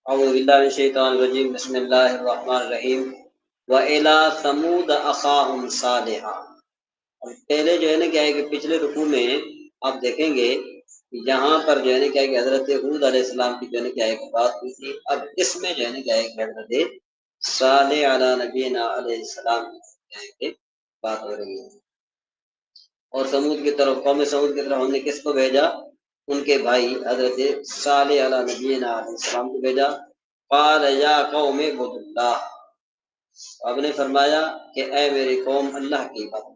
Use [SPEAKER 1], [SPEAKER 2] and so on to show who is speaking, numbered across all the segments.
[SPEAKER 1] اعوذ باللہ من الشیطان الرجیم بسم اللہ الرحمن الرحیم وَإِلَىٰ ثَمُودَ أَخَاهُمْ صَالِحًا۔ اور پہلے جو ہے نا کیا ہے کہ پچھلے رکوع میں آپ دیکھیں گے کہ یہاں پر جو ہے نا کیا ہے کہ حضرت ہود علیہ السلام کی جو ہے نا کیا ہے کہ بات ہوئی تھی، اب اس میں جو ہے نا کیا ہے کہ حضرت صالح علی نبینا علیہ السلام کی کیا ہے کہ بات ہو رہی ہے۔ اور سمود کی طرف، قوم سمود کی طرف ہم نے کس کو بھیجا؟ ان کے بھائی حضرت صالح علی نبینا علیہ السلام کو بھیجا۔ قال یا قوم اعبدوا اللہ، اب نے فرمایا کہ اے میری قوم اللہ کی عبادت،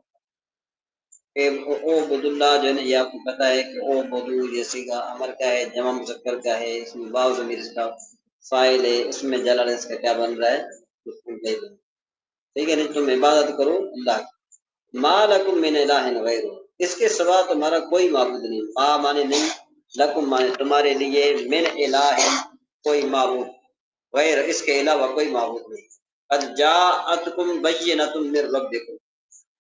[SPEAKER 1] او عبد اللہ جو ہے نا یہ آپ کو پتا ہے کہ او بدو یہ سیگا امر کا ہے، جمع مذکر کا ہے، اس میں واو ضمیر اس کا فاعل ہے، اس میں جلال اس کا کیا بن رہا ہے؟ ٹھیک ہے نا، تم عبادت کرو اللہ کی۔ ما لکم من الہ غیر، اس کے سوا تمہارا کوئی معبود نہیں۔ ما مانے نہیں، لکم مانے تمہارے لیے، من الہ کوئی معبود، غیر اس کے علاوہ کوئی معبود نہیں۔ قد جاءتکم بینۃ من ربکم،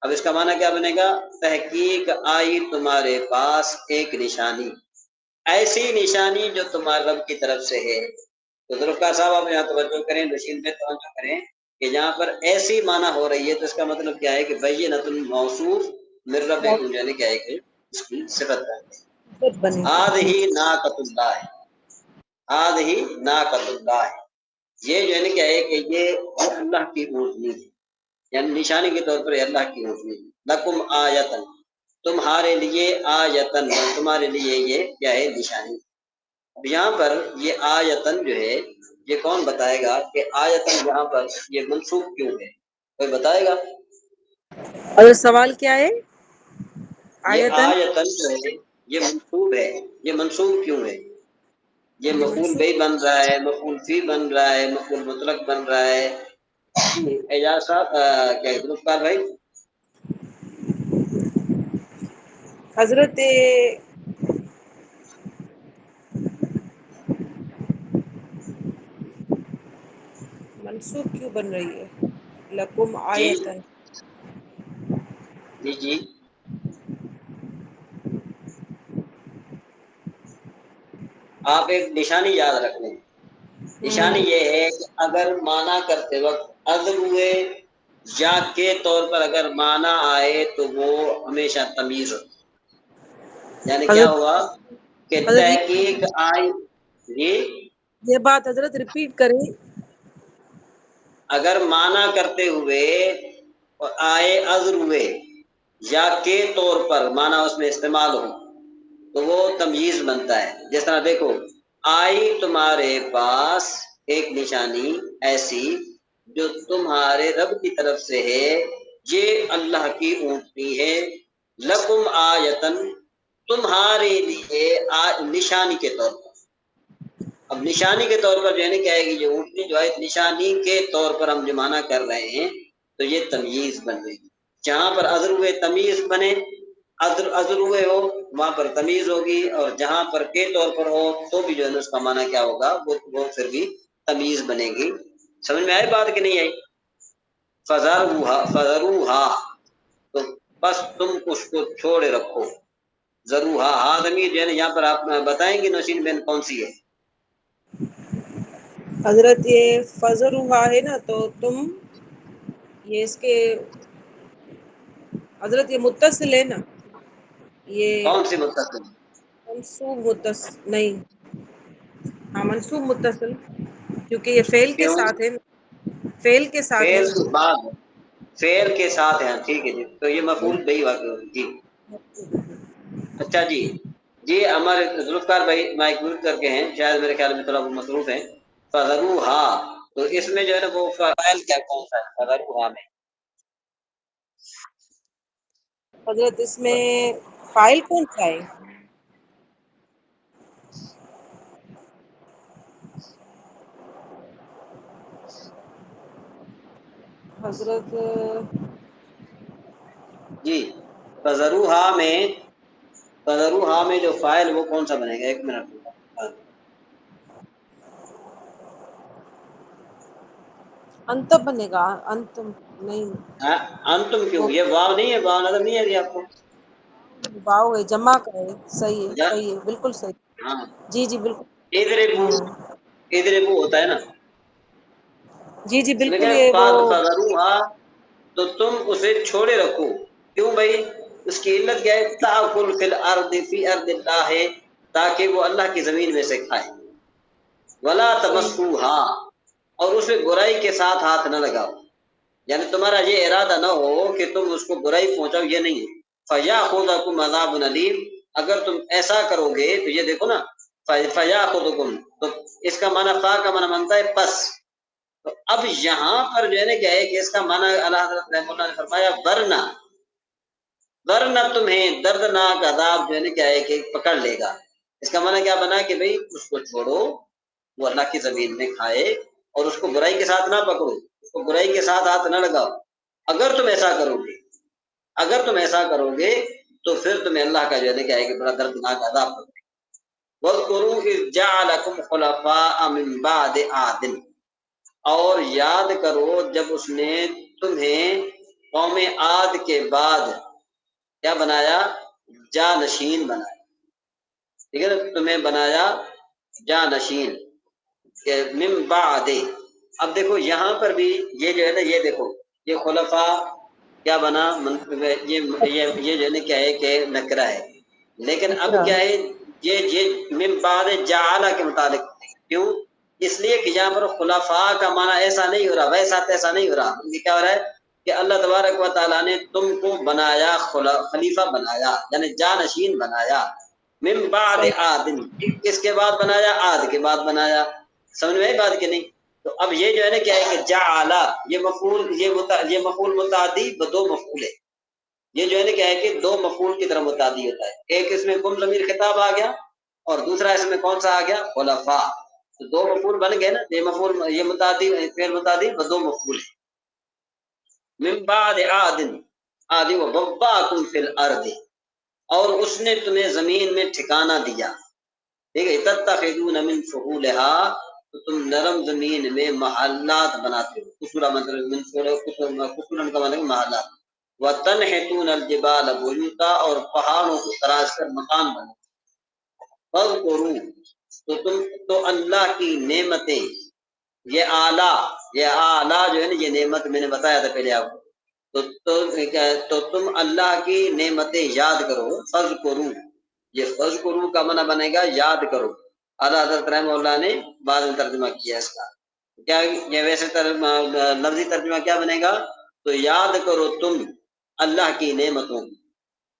[SPEAKER 1] اب اس کا معنی کیا بنے گا؟ تحقیق آئی تمہارے پاس ایک نشانی، ایسی نشانی جو تمہارے رب کی طرف سے ہے۔ تو ذوالفقار صاحب آپ یہاں توجہ کریں، نشین پہ توجہ کریں کہ جہاں پر ایسی معنی ہو رہی ہے تو اس کا مطلب کیا ہے کہ بینۃ موصوف من ربکم یعنی کیا ہے کہ اس کی صفت ہے۔ ہذہ ناقۃ اللہ، ہذہ ناقۃ اللہ، یہ جو ہے نا کیا ہے کہ یہ اللہ کی اونٹنی ہے، یعنی نشانی کے طور پر اللہ کی اونٹنی ہے۔ لکم آیتن، تمہارے لیے، آیتن تمہارے لیے یہ کیا ہے؟ نشانی۔ اب یہاں پر یہ آیتن جو ہے یہ کون بتائے گا کہ آیتن یہاں پر یہ منسوخ کیوں ہے؟ کوئی بتائے گا؟
[SPEAKER 2] اور سوال کیا ہے؟
[SPEAKER 1] یہ آیتن جو ہے یہ منسوب ہے، یہ منسوب کیوں ہے؟ یہ مفعول بھی بن رہا ہے، مفعول فی بن رہا ہے، مفعول مطلق بن رہا ہے۔ اعجاز صاحب کیا ہے ذوالفقار بھائی؟
[SPEAKER 2] حضرت منسوخ کیوں بن رہی ہے؟ لکم
[SPEAKER 1] جی
[SPEAKER 2] آیتن،
[SPEAKER 1] جی جی آپ ایک نشانی یاد رکھ لیں، نشانی یہ ہے کہ اگر معنی کرتے وقت اذر ہوئے یا کے طور پر اگر معنی آئے تو وہ ہمیشہ تمیز ہو، یعنی کیا
[SPEAKER 2] حضرت
[SPEAKER 1] ہوا کہ
[SPEAKER 2] حضرت
[SPEAKER 1] تحقیق آئی۔ جی
[SPEAKER 2] یہ بات حضرت ریپیٹ کریں۔
[SPEAKER 1] اگر معنی کرتے ہوئے آئے اذر ہوئے یا کے طور پر معنی اس میں استعمال ہو تو وہ تمیز بنتا ہے۔ جس طرح دیکھو، آئی تمہارے پاس ایک نشانی ایسی جو تمہارے رب کی طرف سے ہے، یہ اللہ کی اونٹنی ہے۔ لکم آیتن تمہارے لیے نشانی کے طور پر، اب نشانی کے طور پر جو ہے نا کیا ہے کہ یہ اونٹنی جو ہے نشانی کے طور پر ہم جو معنی کر رہے ہیں تو یہ تمیز بن رہی ہے۔ جہاں پر اذر ہوئے تمیز بنے، اذر ہوئے ہو وہاں پر تمیز ہوگی، اور جہاں پر کے طور پر ہو تو بھی جو ہے اس کا معنی کیا ہوگا؟ وہ پھر بھی تمیز بنے گی۔ سمجھ میں آئی بات کہ نہیں آئی؟ فذروہا تو بس تم اس کو چھوڑے رکھو، ضروہا ہا ضمیر جو ہے نا یہاں پر آپ بتائیں گے نوشین بین کون سی ہے؟
[SPEAKER 2] حضرت یہ فضر ہوا ہے نا، تو تم یہ اس کے حضرت یہ متصل ہے نا، یہ
[SPEAKER 1] کون سی متصل؟
[SPEAKER 2] منصوب متصل نہیں، ہاں منصوب متصل، کیونکہ یہ فعل کے
[SPEAKER 1] کیوں؟
[SPEAKER 2] ساتھ ہے، فعل کے ساتھ ہے
[SPEAKER 1] فعل
[SPEAKER 2] نا۔
[SPEAKER 1] کے بعد، فعل کے ساتھ ہیں، ٹھیک ہے جی، تو یہ مفعول بہی واقع ہوگی جی۔ اچھا جی، جی ہمارے ذوالفقار بھائی مائک میوٹ کر کے ہیں، شاید میرے خیال میں تھوڑا وہ مصروف ہیں۔ فذروہا تو اس میں جو ہے نا وہ فاعل کیا کون سا ہے فذروہا میں؟
[SPEAKER 2] حضرت اس میں فاعل کون سا ہے؟ حضرت
[SPEAKER 1] جی فذروہا میں جو فاعل وہ کون سا بنے گا؟ ایک منٹ
[SPEAKER 2] انتم بنے گا، انتم نہیں،
[SPEAKER 1] انتم کیوں؟
[SPEAKER 2] وہ
[SPEAKER 1] یہ واو نہیں ہے، واو نظر نہیں آ رہی آپ کو؟
[SPEAKER 2] واو ہے، جمع کا ہے، صحیح ہے،
[SPEAKER 1] یا
[SPEAKER 2] صحیح ہے، بالکل صحیح،
[SPEAKER 1] ہاں
[SPEAKER 2] جی جی بالکل۔
[SPEAKER 1] اضربوا، ادھر وہ ہوتا ہے نا،
[SPEAKER 2] جی جی
[SPEAKER 1] اس نے
[SPEAKER 2] بالکل،
[SPEAKER 1] کہا
[SPEAKER 2] یہ وہ
[SPEAKER 1] فَذَرُوهَا، تو تم اسے چھوڑے رکھو. کیوں بھائی؟ اس کی علت کیا ہے؟ تَأْكُلْ فِي الْأَرْضِ فِي أَرْضِ اللَّهِ، تاکہ وہ اللہ کی زمین میں سے کھائے. وَلَا
[SPEAKER 2] صحیح،
[SPEAKER 1] تَمَسُّوهَا، اور اس میں برائی کے ساتھ ہاتھ نہ لگاؤ. یعنی تمہارا یہ ارادہ نہ ہو کہ تم اس کو برائی پہنچاؤ، یہ نہیں ہے. فَيَأْخُذَكُمْ عَذَابٌ أَلِيمٌ، اگر تم ایسا کرو گے تو یہ دیکھو نا، فَيَأْخُذُكُمْ، تو اس کا معنی فا کا معنی بنتا ہے پس. تو اب یہاں پر جو ہے نا کیا ہے کہ اس کا معنی اللہ حضرت رحمہ اللہ نے فرمایا ورنہ تمہیں دردناک عذاب جو ہے نا کیا ہے کہ پکڑ لے گا. اس کا معنی کیا بنا کہ بھئی اس کو چھوڑو، وہ اللہ کی زمین میں کھائے، اور اس کو برائی کے ساتھ نہ پکڑو، اس کو برائی کے ساتھ ہاتھ نہ لگاؤ. اگر تم ایسا کرو گے تو پھر تمہیں اللہ کا جو ہے نا کیا ہے کہ بڑا دردناک عذاب پکڑے. وَاذْكُرُوا إِذْ جَعَلَكُمْ خُلَفَاءَ مِن بَعْدِ عَادٍ، اور یاد کرو جب اس نے تمہیں قوم عاد کے بعد کیا بنایا؟ جانشین بنایا. ٹھیک ہے نا، تمہیں بنایا جانشین کہ من بعد. اب دیکھو یہاں پر بھی یہ جو ہے نا، یہ دیکھو یہ خلفاء کیا بنا، یہ جو ہے نا کیا ہے کہ نکرہ ہے. لیکن اب کیا ہے، یہ من بعد جعل کے متعلق. کیوں؟ اس لیے کہ یہاں پر خلفاء کا معنی ایسا نہیں ہو رہا، ویسا ایسا نہیں ہو رہا. یہ کیا ہو رہا ہے کہ اللہ تبارک و تعالیٰ نے تم کو بنایا، خلیفہ بنایا، یعنی جانشین بنایا. من بعد
[SPEAKER 2] صحیح،
[SPEAKER 1] عاد، کس کے بعد بنایا؟ عاد کے بعد بنایا. سمجھ میں آئی بات کہ نہیں؟ تو اب یہ جو ہے نا کیا ہے کہ جعل، یہ مفعول متعدی بدو مفعول ہے. یہ جو ہے نا کیا ہے کہ دو مفعول کی طرح متعدی ہوتا ہے. ایک اس میں کم ضمیر خطاب آ گیا، اور دوسرا اس میں کون سا آ گیا؟ خلفاء. تو دو مفعول بن گئے نا، یہ مفعول، یہ متعدی، فعل متعدی بدو مفعول ہے. من بعد عاد وبوأکم فی الارض، اور اس نے تمہیں زمین میں ٹھکانہ دیا. ٹھیک ہے، تتخذون من سہولہا، تو تم نرم زمین میں محلات بناتے ہو. قصورا مطلب من قصورا کا مطلب محلات. وتنحتون الجبال بیوتا، اور پہاڑوں کو تراش کر مکان بناتے. فاذکروا، تو اللہ کی نعمتیں، یہ اعلیٰ جو ہے نا، یہ نعمت میں نے بتایا تھا پہلے آپ کو. تو تم اللہ کی نعمتیں یاد کرو. فاذکروا، یہ فاذکروا کا معنی بنے گا یاد کرو. اعلیٰ حضرت رحمہ اللہ نے بعد میں ترجمہ کیا اس کا. کیا یہ ویسے لفظی ترجمہ کیا بنے گا؟ تو یاد کرو تم اللہ کی نعمتوں کو.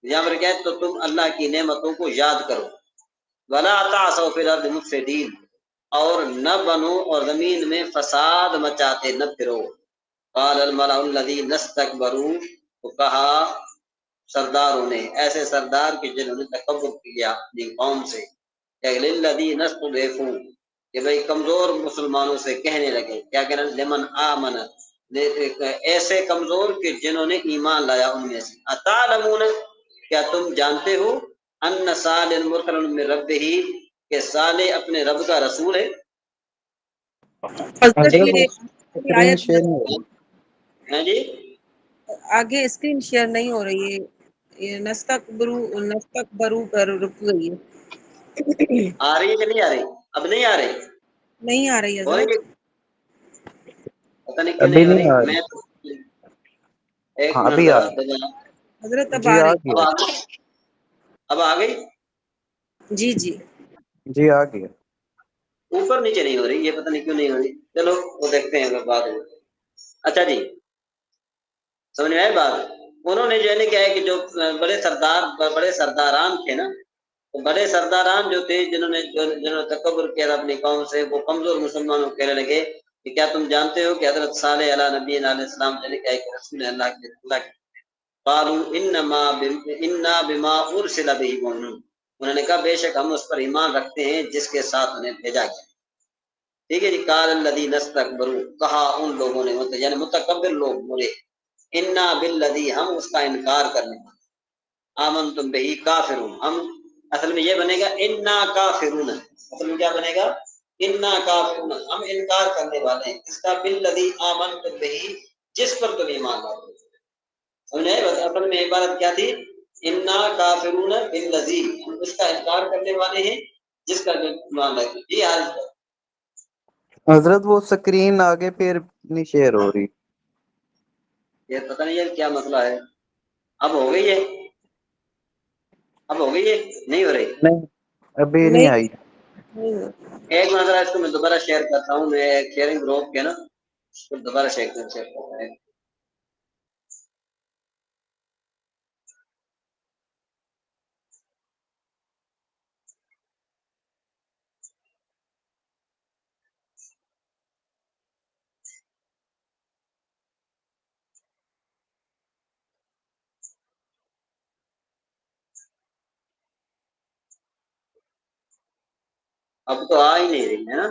[SPEAKER 1] یہاں پر کیا ہے؟ تو تم اللہ کی نعمتوں کو یاد کرو. ولا تعثوا فی الارض مفسدین، اور نہ بنو اور زمین میں فساد مچاتے نہ پھرو. قال الملأ الذین استکبروا، تو کہا سرداروں نے، ایسے سردار کے جنہوں نے تکبر کیا اپنی قوم سے، کہ للذین استضعفوا، کہ بھئی کمزور مسلمانوں سے کہنے لگے، کیا کہنا؟ لمن آمن، ایسے کمزور کہ جنہوں نے ایمان لایا ان میں سے. اتعلمون، کیا تم جانتے ہو، ان صالح مرسل من ربہ، کہ صالح اپنے رب کا رسول ہے.
[SPEAKER 2] حضرت
[SPEAKER 3] حضرت
[SPEAKER 2] یہ
[SPEAKER 3] اسکرین
[SPEAKER 2] آیت
[SPEAKER 3] شیئر نہیں ہو رہی.
[SPEAKER 1] ہیں جی؟
[SPEAKER 2] آگے اسکرین شیئر نہیں ہو رہی ہے، یہ نستکبرو پر رک گئی ہے.
[SPEAKER 1] آ رہی ہے کہ نہیں آ رہی؟ اب نہیں آ رہی؟
[SPEAKER 2] نہیں آ رہی
[SPEAKER 1] ہو رہی
[SPEAKER 2] حضرت.
[SPEAKER 1] ہے؟ پتہ نہیں کیوں
[SPEAKER 3] ابھی
[SPEAKER 1] نہیں ہو
[SPEAKER 3] نہیں
[SPEAKER 1] رہی.
[SPEAKER 3] آ رہی.
[SPEAKER 1] میں تو ایک
[SPEAKER 3] ہاں
[SPEAKER 1] منٹ
[SPEAKER 3] ابھی آ
[SPEAKER 1] ذرا
[SPEAKER 3] رہی.
[SPEAKER 1] دبا.
[SPEAKER 2] حضرت اب
[SPEAKER 3] جی
[SPEAKER 2] آ
[SPEAKER 3] آ
[SPEAKER 2] رہی.
[SPEAKER 1] اب
[SPEAKER 3] گیا.
[SPEAKER 1] آ گئی؟ اب آ گئی؟
[SPEAKER 2] جی جی
[SPEAKER 3] جی آ گیا.
[SPEAKER 1] اوپر نیچے نہیں ہو رہی، یہ پتہ نہیں کیوں نہیں ہو رہی. چلو وہ دیکھتے ہیں بعد میں. اچھا جی، سمجھ میں آئی بات؟ انہوں نے جو ہے نا کیا ہے کہ جو بڑے سرداران تھے نا، تو بڑے سرداران جو تھے جنہوں نے تکبر کیا تھا اپنی قوم سے، وہ کمزور مسلمانوں کو کہنے لگے کہ کیا تم جانتے ہو کہ حضرت صالح علیہ نبی علیہ السلام جو ہے نا کیا ہے کہ رسول اللہ کے. قالوا انا بما ارسل به مؤمنون، انہوں نے کہا بے شک ہم اس پر ایمان رکھتے ہیں جس کے ساتھ انہیں بھیجا گیا. ٹھیک ہے جی. قال الذین استکبروا، کہا ان لوگوں نے، یعنی متکبر لوگ بولے، انا بالذی، ہم اس کا انکار کرنے والے. آمنتم بہ کافرون، ہم اصل میں یہ بنے گا انا کافرون. اصل میں کیا بنے گا؟ انا کافرون، ہم انکار کرنے والے ہیں. اس کا بالذی آمنتم بہ، جس پر تم ایمان لاؤ. سمجھے؟ اصل میں عبارت کیا تھی؟ انا کافرون بالذی، ہم اس کا انکار کرنے والے ہیں جس کا جو ایمان لاؤ. جی آج
[SPEAKER 3] حضرت وہ سکرین آگے پھر نہیں شیئر ہو رہی.
[SPEAKER 1] یہ پتہ نہیں یار کیا مسئلہ ہے. اب ہو گئی ہے؟ اب ہو گئی ہے؟ نہیں ہو رہی؟
[SPEAKER 3] نہیں ابھی نہیں آئی.
[SPEAKER 1] ایک منظر اس کو میں دوبارہ شیئر کرتا ہوں. میں شیئرنگ گروپ کے نا پھر دوبارہ شیئر کرتا ہوں. اب تو آ ہی نہیں رہی ہے نا.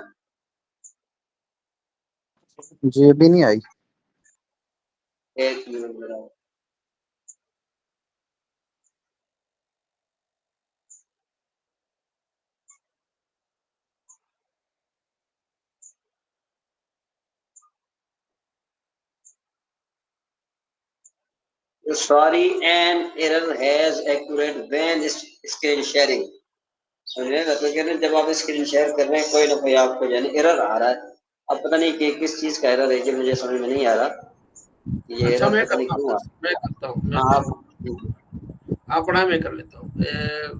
[SPEAKER 3] جی ابھی نہیں آئی.
[SPEAKER 1] ایک منٹ ذرا. Sorry, an error has occurred when screen sharing. سمجھے گا تو کہتے ہیں جب آپ اسکرین شیئر کر رہے ہیں کوئی نہ کوئی آپ کو یعنی ایرر آ رہا ہے. اب پتہ نہیں کہ کس چیز کا ایرر ہے کہ مجھے سمجھ میں نہیں آ رہا. یہ
[SPEAKER 4] اچھا
[SPEAKER 1] ایرر
[SPEAKER 4] میں
[SPEAKER 1] پتہ نہیں
[SPEAKER 4] کرتا
[SPEAKER 1] کیوں آ
[SPEAKER 4] ہوں میں کرتا ہوں
[SPEAKER 1] رہا. ہاں
[SPEAKER 4] آپ پڑھا میں کر لیتا ہوں.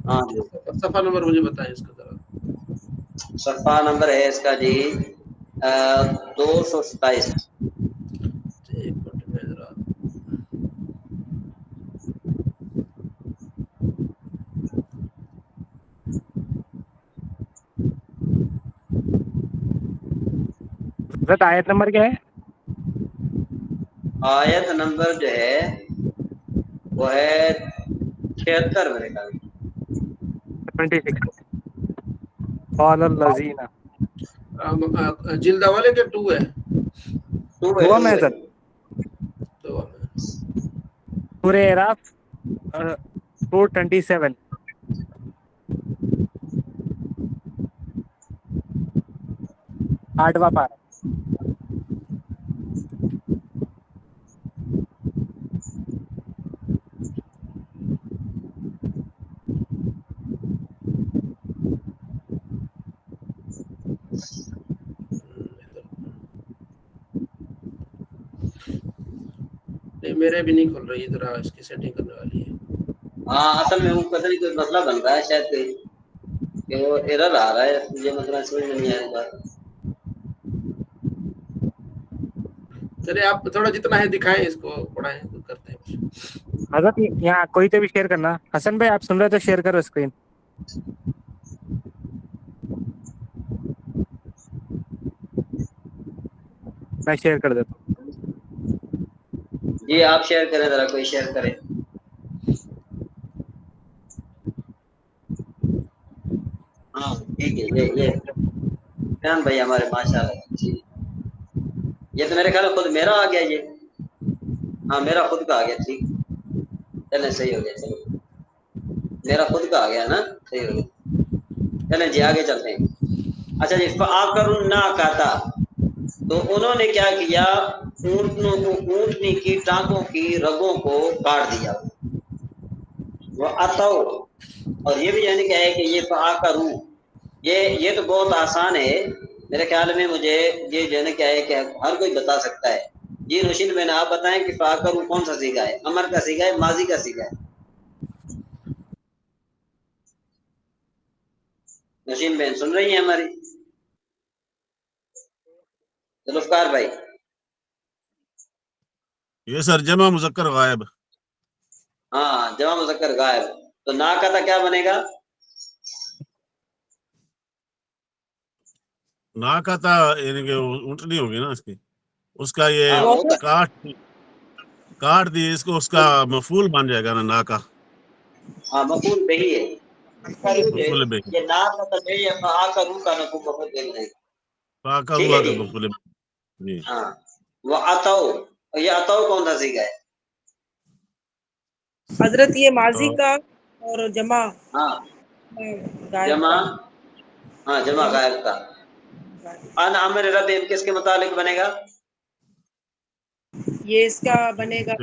[SPEAKER 1] ہاں جی.
[SPEAKER 4] صفحہ نمبر مجھے بتائیں اس کا ذرا.
[SPEAKER 1] صفحہ نمبر ہے اس کا جی 227.
[SPEAKER 4] ایک منٹ میں ذرا.
[SPEAKER 5] آیت نمبر کیا ہے؟
[SPEAKER 1] آیت نمبر جو ہے وہ ہے 76 میرے خیال میں.
[SPEAKER 5] 26. قال الذین
[SPEAKER 4] جلد والے کے 2 ہے.
[SPEAKER 5] ہوا میں حضرت
[SPEAKER 4] تو
[SPEAKER 5] سورہ اعراف 427 8واں پارہ.
[SPEAKER 4] نہیں میرے بھی نہیں کھل رہی. ذرا اس کی سیٹنگ کرنے والی ہے.
[SPEAKER 1] ہاں اصل میں وہ پتہ نہیں کوئی مسئلہ بن رہا ہے شاید کوئی کہ وہ ایرر آ رہا ہے. مجھے مسئلہ سمجھ میں نہیں آ رہا.
[SPEAKER 4] چلے آپ تھوڑا جتنا ہے دکھائیں اس کو پڑھائیں کرتے ہیں کچھ.
[SPEAKER 5] حضرت یہاں کوئی تو بھی شیئر کرنا. حسن بھائی آپ سن رہے تو شیئر کرو اسکرین. میں شیئر کر دیتا ہوں.
[SPEAKER 1] جی آپ شیئر کریں ذرا. کوئی شیئر کرے. ہاں ٹھیک ہے. یہ خان بھائی ہمارے ماشاء اللہ. یہ تو میرے خیال میں خود میرا آ گیا. یہ ہاں میرا خود کا آ گیا. ٹھیک چلیں صحیح ہو گیا. چلو میرا خود کا آ گیا نا. صحیح ہو گیا. چلیں جی آگے چلتے ہیں. اچھا جی آ کر نہ کہتا تو انہوں نے کیا کیا. اونٹنوں کو اونٹنی کی ٹانگوں کی رگوں کو کاٹ دیا. وہ اتو اور یہ بھی یعنی کیا ہے کہ یہ آ کروں یہ تو بہت آسان ہے میرے خیال میں. مجھے یہ جو ہے نا کیا ہے کہ ہر کوئی بتا سکتا ہے. جی رشید میں نے آپ بتائیں کہ فا کروں کون سا سیکھا ہے. امر کا سیکھا ہے ماضی کا سیکھا ہے. نشین بہن سن رہی ہیں ہماری. ذوالفقار بھائی.
[SPEAKER 6] یہ سر جمع مذکر غائب.
[SPEAKER 1] ہاں جمع مذکر غائب. تو نا کا تھا کیا بنے گا.
[SPEAKER 6] نا کا تھا یعنی کہ اونٹنی ہوگی نا اس کی. اس کا یہ
[SPEAKER 1] ہاں وہ
[SPEAKER 6] کاٹ دی اس کو. اس کا مفعول بن جائے گا نا کا.
[SPEAKER 1] ہاں مفعول بہی ہے.
[SPEAKER 6] مفعول به
[SPEAKER 1] یہ نا کا تھا یہ آ کروں کا مفعول بہی ہے.
[SPEAKER 6] فاقا
[SPEAKER 1] ٹھیک
[SPEAKER 6] ہوا
[SPEAKER 1] ہے
[SPEAKER 6] کا
[SPEAKER 1] جی.
[SPEAKER 6] مفعول به. جی
[SPEAKER 1] ہاں وہ اتو. یہ اتو کون سا سیکھا ہے.
[SPEAKER 2] حضرت یہ ماضی
[SPEAKER 6] اور
[SPEAKER 2] کا اور جمع
[SPEAKER 1] ہاں
[SPEAKER 2] غائب
[SPEAKER 1] جمع.
[SPEAKER 2] کا.
[SPEAKER 1] ہاں جمع غائب کا. ان امر رب کس کے متعلق بنے گا.
[SPEAKER 2] یہ اس کا بنے گا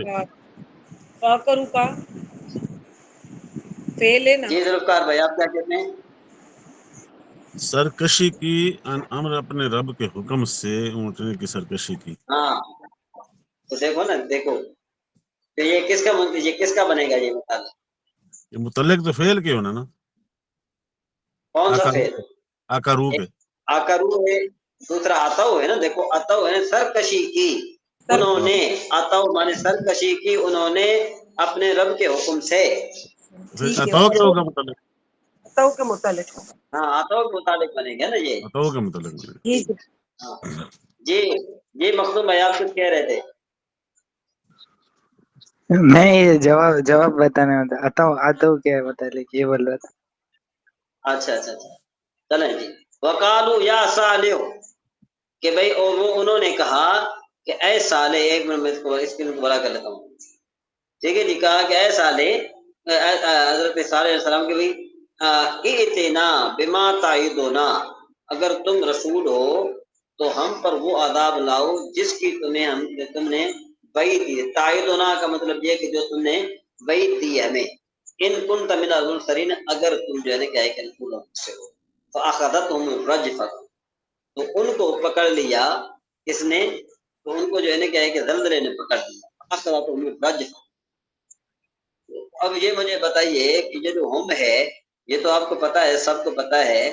[SPEAKER 2] فاکرو کا فعل ہے نا.
[SPEAKER 1] جی ذوالفقار بھائی آپ کیا کہتے ہیں.
[SPEAKER 6] سرکشی کی امر اپنے رب کے حکم سے اونٹنے کی سرکشی کی.
[SPEAKER 1] ہاں تو دیکھو نا، دیکھو تو یہ کس کا بنے گا یہ متعلق؟
[SPEAKER 6] یہ متعلق تو فعل کے ہونا نا،
[SPEAKER 1] کون سا فعل؟
[SPEAKER 6] آکارو کے.
[SPEAKER 1] آکرو ہے، دوسرا اتو ہے نا. دیکھو اتو ہے سرکشی کی، انہوں نے، اتو مانے سرکشی کی انہوں نے اپنے رب کے حکم سے.
[SPEAKER 2] ٹھیک ہے،
[SPEAKER 6] اتو کے ہوگا متعلق.
[SPEAKER 2] اتو کے متعلق.
[SPEAKER 1] ہاں اتو کے مطابق بنے گا نا یہ.
[SPEAKER 6] اتو کے متعلق بنے گا.
[SPEAKER 2] ٹھیک ہے.
[SPEAKER 1] ہاں. جی مخدوم بھائی آپ کچھ کہہ رہے تھے.
[SPEAKER 7] میں یہ جواب بتانا ہوتا اتو کیا متعلق یہ بول رہا تھا.
[SPEAKER 1] اچھا چلیں جی. وقالو یا صالح، کہ بھئی وہ انہوں نے کہا کہ اے صالح، ایک منٹ میں اس کو اسکرین کو بڑا کر لیتا ہوں. ٹھیک ہے جی. کہا کہ اے صالح، حضرت صالح علیہ السلام کے بھئی ائتنا بما تعیدنا، اگر تم رسول ہو تو ہم پر وہ عذاب لاؤ جس کی تم نے وعید دی. تعیدنا کا مطلب یہ کہ جو تم نے وعید دی ہمیں. ان کنت من المرسلین، اگر تم جو ہے نا کیا ہے کہ رسولوں سے ہو. فاخذتهم الرجفۃ، تو ان کو پکڑ لیا کس نے؟ تو ان کو جو ہے نا کیا ہے کہ زلزلے نے پکڑ لیا. فاخذتهم الرجفۃ. اب یہ مجھے بتائیے کہ یہ جو ہم ہے، یہ تو آپ کو پتا ہے، سب کو پتا ہے.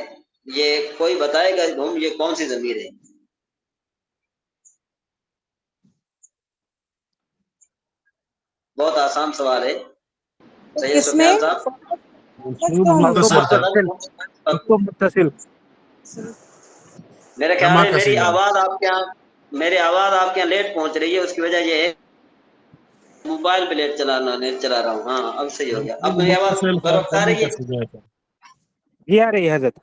[SPEAKER 1] یہ کوئی بتائے گا ہم یہ کون سی ضمیر ہے؟ بہت آسان سوال ہے. سید
[SPEAKER 2] کس میں؟
[SPEAKER 1] سفیان صاحب.
[SPEAKER 5] متصل.
[SPEAKER 1] میرے خیال
[SPEAKER 6] جمع
[SPEAKER 1] ہے
[SPEAKER 6] کا
[SPEAKER 1] میری
[SPEAKER 6] صیغہ.
[SPEAKER 1] آواز آپ کے یہاں لیٹ پہنچ رہی ہے. اس کی وجہ یہ ہے موبائل پہ نیٹ چلا رہا ہوں. ہاں اب صحیح ہو گیا. اب میری آواز بروقت آ رہی ہے؟
[SPEAKER 5] جی آ رہی ہے حضرت.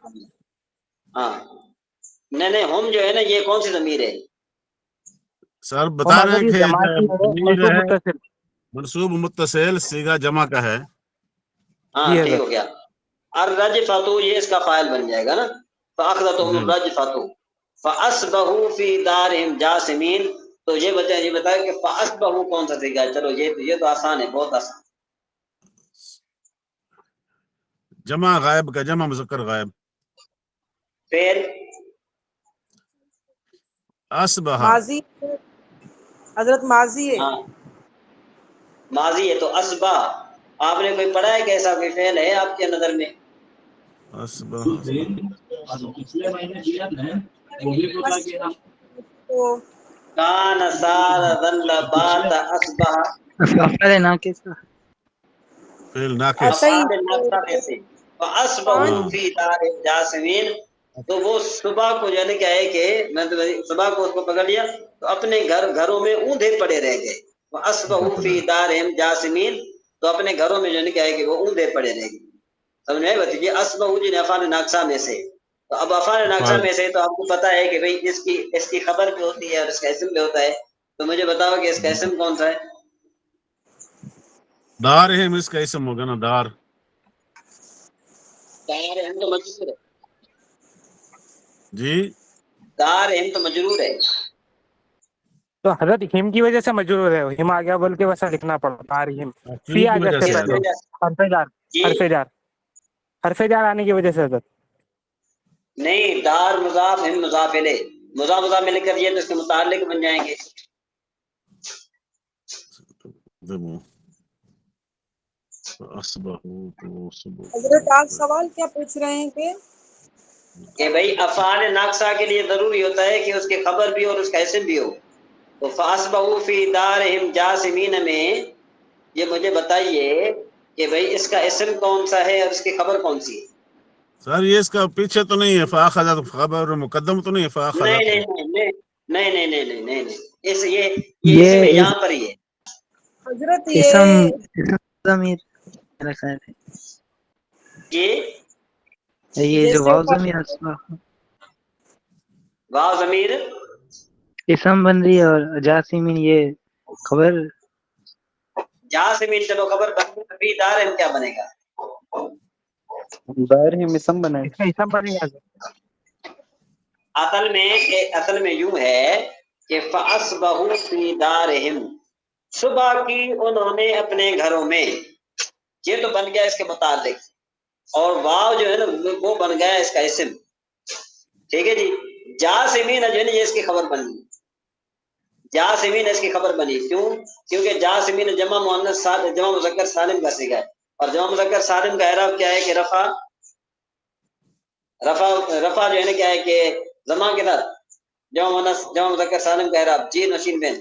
[SPEAKER 1] ہاں نہیں ہم جو ہے نا یہ کون سی ضمیر ہے؟
[SPEAKER 6] سر بتا رہے ہیں کہ ضمیر ہے
[SPEAKER 5] متصل.
[SPEAKER 6] منصوب متصل، صیغہ جمع کا ہے.
[SPEAKER 1] ہاں
[SPEAKER 5] جی
[SPEAKER 1] ٹھیک
[SPEAKER 5] حضرت.
[SPEAKER 1] ہو گیا. الرجفۃ یہ اس کا فاعل بن جائے گا نا. فاخذتهم الرجفۃ فاصبحوا فی دارہم جاثمین. تو یہ بتائیں کہ فاصبحوا کون سا صیغہ ہے؟ چلو یہ تو آسان ہے، بہت آسان.
[SPEAKER 6] جمع غائب کا، جمع مذکر غائب.
[SPEAKER 1] فعل
[SPEAKER 6] اصبح.
[SPEAKER 2] ماضی حضرت، ماضی ہے.
[SPEAKER 1] ہاں ماضی ہے تو اصبح. آپ نے کوئی پڑھا ہے کہ ایسا کوئی فعل ہے آپ کے نظر میں؟
[SPEAKER 6] اصبح
[SPEAKER 2] تو
[SPEAKER 1] کان سار ظل بات اصبح.
[SPEAKER 7] افعال ناقص.
[SPEAKER 6] فعل ناقص.
[SPEAKER 1] افعال ناقصہ میں سے فاصبحوا فی دار جاثمین. تو وہ صبح کو جو ہے کیا ہے کہ میں تو صبح کو اس کو پکڑ لیا تو اپنے گھروں میں اوندھے پڑے رہ گئے. فاصبحوا فی دارہم جاثمین. تو اپنے گھروں میں جو ہے کیا ہے کہ وہ اوندھے پڑے رہ گئے. سمجھ میں بتائیے یہ اصبحوا جن افعال ناقصہ میں سے. تو اب افعال ناقصہ میں سے تو آپ کو پتا ہے کہ بھئی اس کی خبر بھی ہوتی ہے اور اس کا اسم بھی ہوتا ہے. تو مجھے بتاؤ کہ اس کا اسم کون سا ہے؟
[SPEAKER 6] دار ہے، اس کا اسم ہوگا نا دار.
[SPEAKER 1] دارہم تو مجرور ہے.
[SPEAKER 6] جی
[SPEAKER 1] دارہم تو مجرور ہے.
[SPEAKER 5] تو حضرت ہم کی وجہ سے مجرور ہے. ہم آ گیا بول کے ویسا لکھنا پڑتا ہے. فی آ گیا اس سے
[SPEAKER 1] کس
[SPEAKER 5] پہلے.
[SPEAKER 1] وجہ سے؟
[SPEAKER 5] حرف جار آنے کی وجہ سے حضرت.
[SPEAKER 1] نہیں، دار مضاف ہم مضاف الیہ. مضاف میں لکھ کر دیا تو اس کے متعلق بن جائیں گے.
[SPEAKER 2] حضرت آپ سوال کیا پوچھ رہے ہیں
[SPEAKER 1] کہ بھئی افعال ناقصہ کے لیے ضروری ہوتا ہے کہ اس کی خبر بھی اور اس کا اسم بھی ہو. تو فاصبحوا فی دارہم جاثمین میں یہ مجھے بتائیے کہ بھئی اس کا اسم کون سا ہے اور اس کی خبر کون سی ہے؟
[SPEAKER 6] سر یہ اس کا پیچھے تو نہیں ہے فاخذت، خبر مقدم تو نہیں ہے فاخذت.
[SPEAKER 1] نہیں یہ اسم ہے، یہاں پر ہی ہے.
[SPEAKER 2] حضرت؟
[SPEAKER 7] اسم ضمیر میرا خیال ہے. یہ جو واو ضمیر
[SPEAKER 1] واو ضمیر
[SPEAKER 7] اسم بن رہی ہے اور جاسمین یہ خبر.
[SPEAKER 1] جاثمین چلو خبر فی دارہم کیا بنے گا؟
[SPEAKER 3] دارہم اسم بنے.
[SPEAKER 5] اس کا اسم بنے گا.
[SPEAKER 1] اصل میں یوں ہے کہ فاصبحوا فی دارہم، صبح کی انہوں نے اپنے گھروں میں. یہ تو بن گیا اس کے متعلق. اور واو جو ہے نا وہ بن گیا اس کا اسم. ٹھیک ہے جی. جاسمین جو ہے نا یہ اس کی خبر بنی. جاسمین اس کی خبر بنی کیوں؟ کیونکہ جاسمین جمع مؤنث جمع مذکر سالم کا صیغہ ہے، اور جمع مذکر سالم کا اعراب کیا ہے کہ رفع جو ہے نا کیا ہے کہ زمان کے ساتھ جمع مذکر سالم کا اعراب جین و شین بین.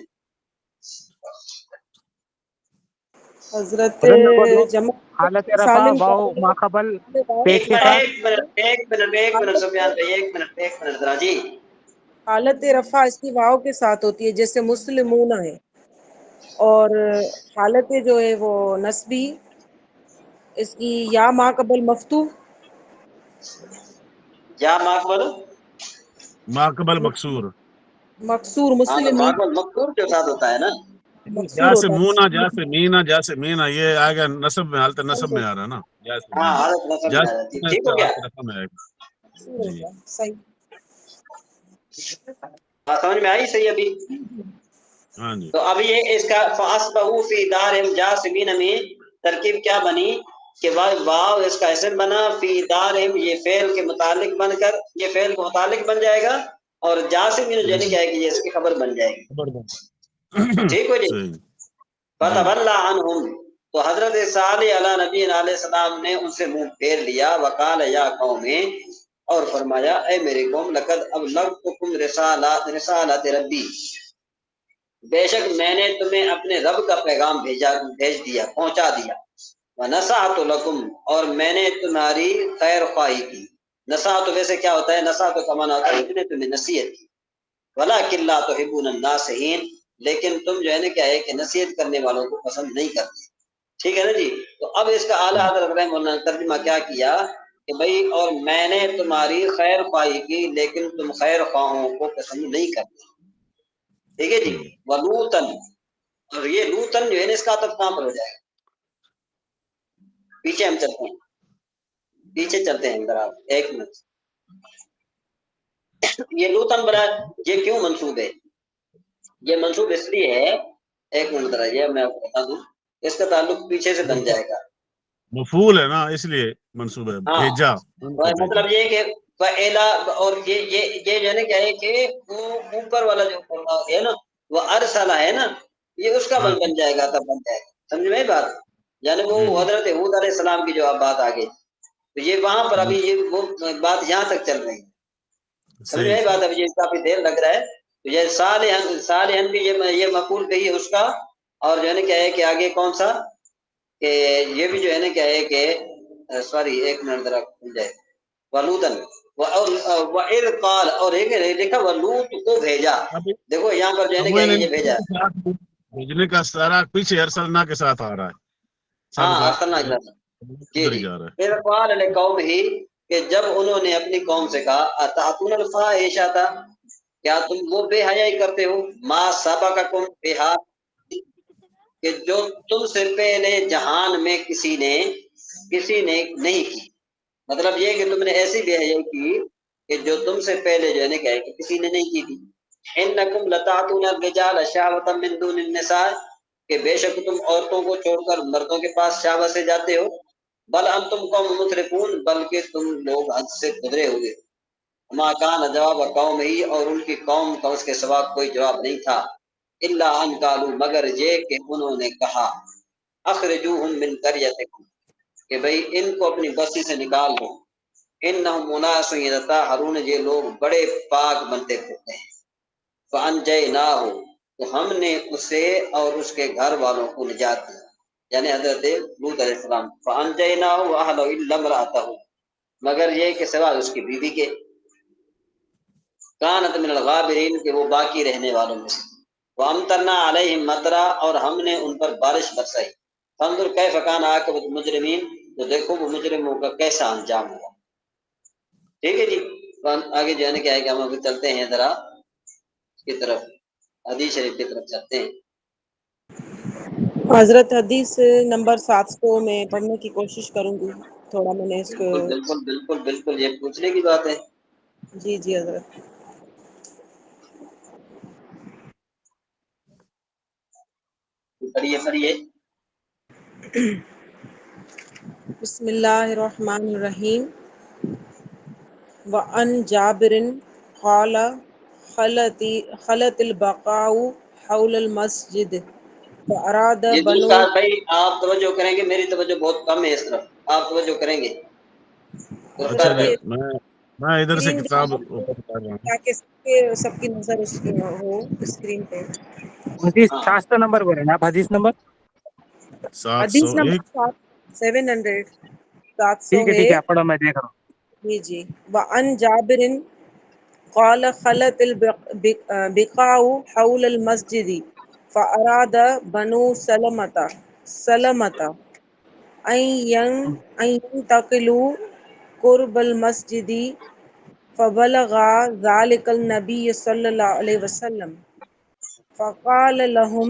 [SPEAKER 2] حضرت
[SPEAKER 5] حضرت میرے کو دو
[SPEAKER 2] جمع
[SPEAKER 5] حالت رفع
[SPEAKER 2] سالم
[SPEAKER 5] واو ما قبل پیش
[SPEAKER 1] ایک
[SPEAKER 5] کے ساتھ.
[SPEAKER 1] منٹ سفیان بھائی، ایک منٹ ذرا جی.
[SPEAKER 2] حالت رفع اس کی واو کے ساتھ ہوتی ہے، جیسے مسلمون ہے، اور حالت جو ہے وہ نسبی اس کی یا ما قبل مفتوح
[SPEAKER 1] یا ماقبل
[SPEAKER 6] ماقبل مکسور.
[SPEAKER 2] مکسور
[SPEAKER 1] ہاں تو
[SPEAKER 2] مسلمون
[SPEAKER 1] ماقبل مقصور کے ساتھ ہوتا ہے نا.
[SPEAKER 2] مکسور
[SPEAKER 6] جیسے
[SPEAKER 2] ہوتا
[SPEAKER 6] مونا
[SPEAKER 2] ہے.
[SPEAKER 6] جیسے مینا جیسے مینا یہ آ گیا نصب میں، حالت نصب میں آ رہا ہے نا. جیسے
[SPEAKER 1] ہاں
[SPEAKER 6] مینا
[SPEAKER 1] حالت نصب میں آ جاتی ہے. ٹھیک
[SPEAKER 6] جیسے
[SPEAKER 1] ہو گیا؟
[SPEAKER 6] حالت رفع میں آئے گا.
[SPEAKER 2] مکسور
[SPEAKER 6] جی
[SPEAKER 2] ہوتا ہے. صحیح.
[SPEAKER 1] بات سمجھ میں آئی صحیح ابھی؟
[SPEAKER 6] ہاں جی.
[SPEAKER 1] تو ابھی یہ اس کا فَأَصْبَحُوا فِي دَارِهِمْ جَاثِمِينَ میں ترکیب کیا بنی کہ واو اس کا اسم بنا، فی دارہم یہ فعل کے متعلق بن کر یہ فعل کو متعلق بن جائے گا، اور جاسمین جو ہے کیا ہے کہ یہ اس کی خبر بن جائے گی. ٹھیک ہو جی.
[SPEAKER 6] صحیح. جی
[SPEAKER 1] فَتَوَلَّى عَنْهُمْ تو حضرت صالح علیہ نبی علیہ السلام نے ان سے منہ پھیر لیا. وقال یا قوم اور فرمایا اے میرے قوم لقد ابلغتکم رسالات ربی بے شک میں نے تمہیں اپنے رب کا پیغام بھیج دیا، پہنچا دیا. وَنَصَحْتُ لَكُمْ اور میں نے تمہاری خیر خواہی کی. نصحت تو ویسے کیا ہوتا ہے؟ نصحت کا معنی ہوتا ہے کہ تمہیں نصیحت کی. وَلَٰكِن لَّا تُحِبُّونَ النَّاصِحِينَ لیکن تم جو ہے نا کیا ہے کہ نصیحت کرنے والوں کو پسند نہیں کرتے. ٹھیک ہے نا جی. تو اب اس کا اعلیٰ حضرت رحمہ اللہ نے ترجمہ کیا کیا کہ بھائی اور میں نے تمہاری خیر خواہی کی لیکن تم خیر خواہوں کو پسند نہیں کرتے. ٹھیک ہے جی. وَلُوطًا اور یہ لوطن جو ہے نا اس کا عطف کہاں پر ہو جائے گا؟ پیچھے ہم چلتے ہیں، پیچھے چلتے ہیں ذرا ایک منٹ. یہ لوطن بنا یہ کیوں منصوب ہے؟ یہ منصوب اس لیے ہے، ایک منٹ ذرا یہ میں آپ کو بتا دوں، اس کا تعلق پیچھے سے بن جائے گا.
[SPEAKER 6] مفعول ہے نا اس لیے منصوب ہے.
[SPEAKER 1] ہاں
[SPEAKER 6] بھیجا ان کو بھیجا.
[SPEAKER 1] مطلب یہ کہ وَإِلَىٰ اور یہ جو ہے نا کیا ہے کہ وہ اوپر والا جو ہے نا وہ ارسلہ ہے نا، یہ اس کا
[SPEAKER 6] ہاں
[SPEAKER 1] بن جائے گا، تب بن جائے گا. سمجھ میں بات؟ یعنی وہ حضرت ہود علیہ السلام کی جو اب بات آ گئی، تو یہ وہاں پر ابھی یہ وہ بات یہاں تک چل رہی ہے. سمجھ
[SPEAKER 6] صحیح
[SPEAKER 1] میں بات؟ ابھی یہ کافی دیر لگ رہا ہے. تو یہ صالحن بھی یہ مقول کہی ہے اس کا، اور جو ہے نا کیا ہے کہ آگے کون سا کہ یہ بھی جو ہے نا کیا ہے کہ سوری ایک منٹ ذرا کھل جائے. ولودن وَإِذْ قَالَ اور ایک لکھا ولوط کو بھیجا. دیکھو یہاں پر جو ہے نا کیا ہے کہ یہ بھیجا.
[SPEAKER 6] بھیجنے کا سارا پیچھے ارسلنا کے ساتھ آ رہا ہے. سب
[SPEAKER 1] ہاں
[SPEAKER 6] کا
[SPEAKER 1] ارسلنا جی
[SPEAKER 6] ادھر ہی
[SPEAKER 1] جی.
[SPEAKER 6] جا رہا ہے.
[SPEAKER 1] پھر قال لقوم ہی کہ جب انہوں نے اپنی قوم سے کہا اتاتون الفاحشۃ کیا تم وہ بے حیائی کرتے ہو، ما سبقکم بہا کہ جو تم سے پہلے جہان میں کسی نے نہیں کی. مطلب یہ کہ تم نے ایسی بے حیائی کی کہ جو تم سے پہلے جو ہے نا کہ کسی نے نہیں کی تھی. انکم لتاتون الرجال شہوۃ من دون النساء کہ بے شک تم عورتوں کو چھوڑ کر مردوں کے پاس شہوت سے جاتے ہو. بل انتم قوم مسرفون بلکہ تم لوگ حد سے گزرے ہوئے. ما کان جواب قوم ہی اور ان کی قوم کا اس کے سوا کوئی جواب نہیں تھا. الا ان قالوا مگر یہ کہ انہوں نے کہا اخرجوہم من قریتکم کہ بھئی ان کو اپنی بستی سے نکال دو. انہم اناس یتطہرون یہ لوگ بڑے پاک بنتے پھرتے ہیں. فانجیناہ تو ہم نے اسے اور اس کے گھر والوں کو نجات دی، یعنی حضرت لوط علیہ السلام. فانجیناہ واہلہ الا امرأتہ مگر یہ کہ سوا اس کی بیوی کے. کانت من الغابرین کہ وہ باقی رہنے والوں میں سے. وامطرنا علیہم مطرا اور ہم نے ان پر بارش برسائی. فانظر کیف کان عاقبۃ المجرمین تو دیکھو وہ مجرموں کا کیسا انجام ہوا. ٹھیک ہے جی. آگے جو ہے نا کیا ہے کہ ہم ابھی چلتے ہیں ذرا کی طرف، حدیث شریف کی طرف چلتے ہیں.
[SPEAKER 2] حضرت حدیث نمبر 700 میں پڑھنے کی کوشش کروں گی. تھوڑا میں نے اس کو
[SPEAKER 1] بالکل یہ پوچھنے کی بات ہے.
[SPEAKER 2] جی حضرت.
[SPEAKER 1] پڑھیے.
[SPEAKER 2] بسم اللہ الرحمن الرحیم. وعن جابر قال خلت البقاء حول المسجد فأراد
[SPEAKER 1] جی
[SPEAKER 2] بنو
[SPEAKER 1] دوستان بھائی آپ توجہ کریں گے، میری توجہ بہت کم ہے اس طرف، آپ توجہ کریں گے
[SPEAKER 6] اچھا
[SPEAKER 1] دوستان
[SPEAKER 6] جی،
[SPEAKER 1] بھائی۔
[SPEAKER 6] میں ادھر سے
[SPEAKER 2] اسکرین
[SPEAKER 6] کتاب اوپن کر رہا ہوں۔
[SPEAKER 2] تاکہ سب کی نظر اس کی ہو اسکرین پہ۔
[SPEAKER 5] حدیث
[SPEAKER 1] ہاں
[SPEAKER 5] 700 نمبر بولے نا آپ، حدیث نمبر
[SPEAKER 2] حدیث
[SPEAKER 6] 701۔
[SPEAKER 2] نمبر 700
[SPEAKER 5] ٹھیک ہے
[SPEAKER 2] 701
[SPEAKER 5] آپ پڑھو، میں دیکھ رہا ہوں۔
[SPEAKER 2] جی جی۔ وعن جابر قال خلت البقاء حول المسجد فأراد بنو سلمة أن ينتقلوا قرب المسجد فبلغ ذلك النبي صلى الله عليه وسلم فقال لهم